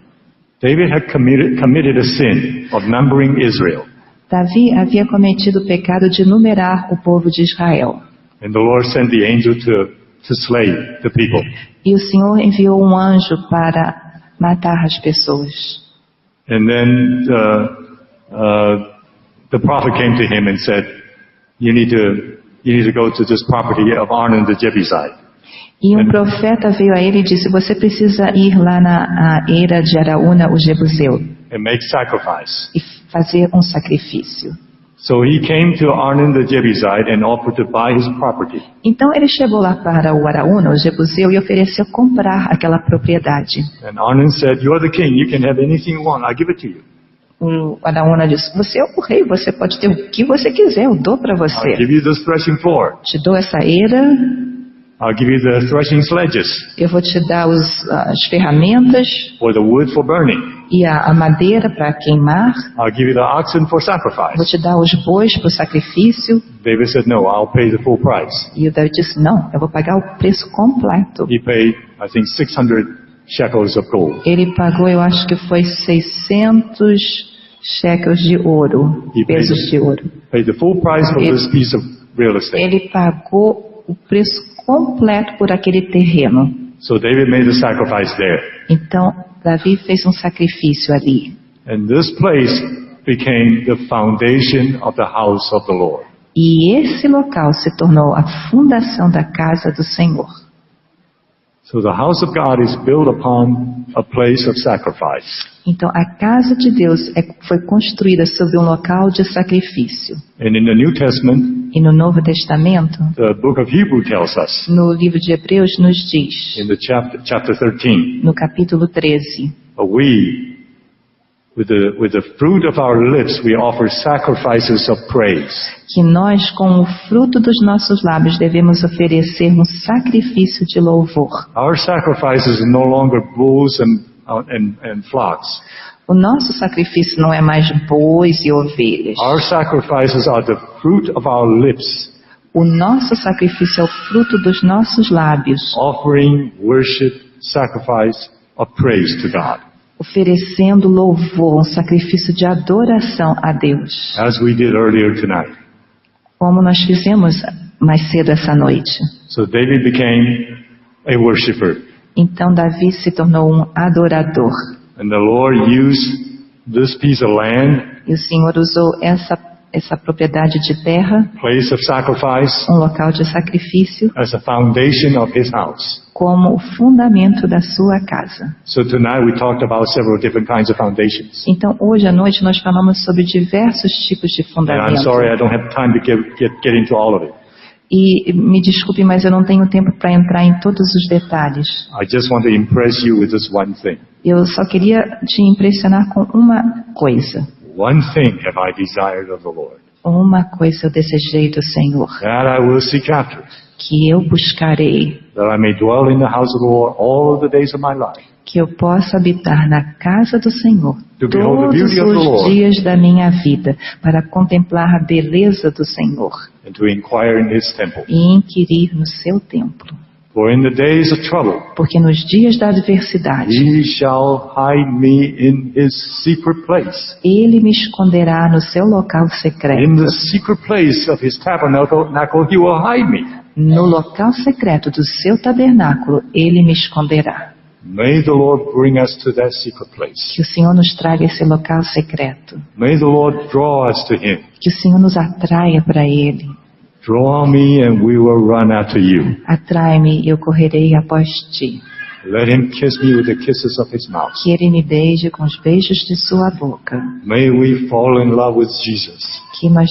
David had committed a sin of numbering Israel. Davi havia cometido o pecado de numerar o povo de Israel. And the Lord sent the angel to slay the people. E o Senhor enviou um anjo para matar as pessoas. And then the prophet came to him and said, you need to go to this property of Arnon the Jebusite. E um profeta veio a ele e disse, você precisa ir lá na eira de Araúna, o Jebuseu, And make sacrifice. e fazer um sacrifício. So he came to Arnon the Jebusite and offered to buy his property. Então ele chegou lá para o Araúna, o Jebuseu, e ofereceu comprar aquela propriedade. And Arnon said, you're the king, you can have anything you want, I'll give it to you. O Araúna disse, você é o rei, você pode ter o que você quiser, eu dou para I'll você. give you this threshing floor. Te dou essa eira, I'll give you the threshing sledges eu vou te dar as ferramentas for the wood for burning. e a madeira para queimar, I'll give you the oxen for vou sacrifice. te dar os bois para o sacrifício. David said, no, I'll pay the full price. E o Davi disse, não, eu vou pagar o preço completo. He paid, I think, 600 shekels of gold. Ele pagou, eu acho que foi 600 shekels de ouro, E pesos de ouro. Paid the full price for this piece of real estate. Ele pagou o preço completo por aquele terreno. So David made the sacrifice there. Então, Davi fez um sacrifício ali. And this place became the foundation of the house of the Lord. E esse local se tornou a fundação da casa do Senhor. So the house of God is built upon a place of sacrifice. Então, a casa de Deus foi construída sobre um local de sacrifício. And in the New Testament, E no Novo Testamento, the book of Hebrew tells us, no livro de Hebreus, nos diz, in the chapter 13, no capítulo 13, we, with the fruit of our lips, we offer sacrifices of praise. que nós, com o fruto dos nossos lábios, devemos oferecer um sacrifício de louvor. Our sacrifices are no longer bulls and flocks. O nosso sacrifício não é mais bois e ovelhas. Our sacrifices are the fruit of our lips, O nosso sacrifício é o fruto dos nossos lábios, offering worship, sacrifice of praise to God, oferecendo louvor, um sacrifício de adoração a Deus, as we did earlier tonight. como nós fizemos mais cedo essa noite. So David became a worshiper, Então Davi se tornou um adorador. and the Lord used this piece of land, E o Senhor usou essa propriedade de terra, place of sacrifice, um local de sacrifício, as a foundation of his house. como o fundamento da sua casa. So tonight we talked about several different kinds of foundations. Então hoje à noite nós falamos sobre diversos tipos de And I'm fundamento. sorry I don't have time to get into all of it. E me desculpe, mas eu não tenho tempo para entrar em todos os detalhes. I just want to impress you with this one thing. Eu só queria te impressionar com uma coisa. One thing have I desired of the Lord, Uma coisa eu desejei do Senhor, that I will seek after, que eu buscarei, that I may dwell in the house of the Lord all of the days of my life, que eu possa habitar na casa do Senhor To behold the todos beauty of the os Lord. dias da minha vida, para contemplar a beleza do Senhor and to inquire in his temple. e inquirir no seu templo. For in the days of trouble, Porque nos dias da adversidade, he shall hide me in his secret place. Ele me esconderá no seu local In secreto. the secret place of his tabernacle, he will hide me. No local secreto do seu tabernáculo, Ele me esconderá. May the Lord bring us to that secret place. Que o Senhor nos traga esse local secreto. May the Lord draw us to him. Que o Senhor nos atraia para Ele. Draw me and we will run after you. Atrai-me e eu correrei após ti. Let him kiss me with the kisses of his mouth. Que Ele me beije com os beijos de sua boca. May we fall in love with Jesus. Que nós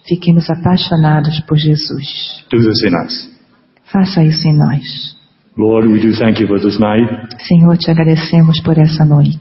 Fiquemos apaixonados por Jesus. Do this in us. Faça isso em nós. Lord, we do thank you for this night. Senhor, te agradecemos por essa noite.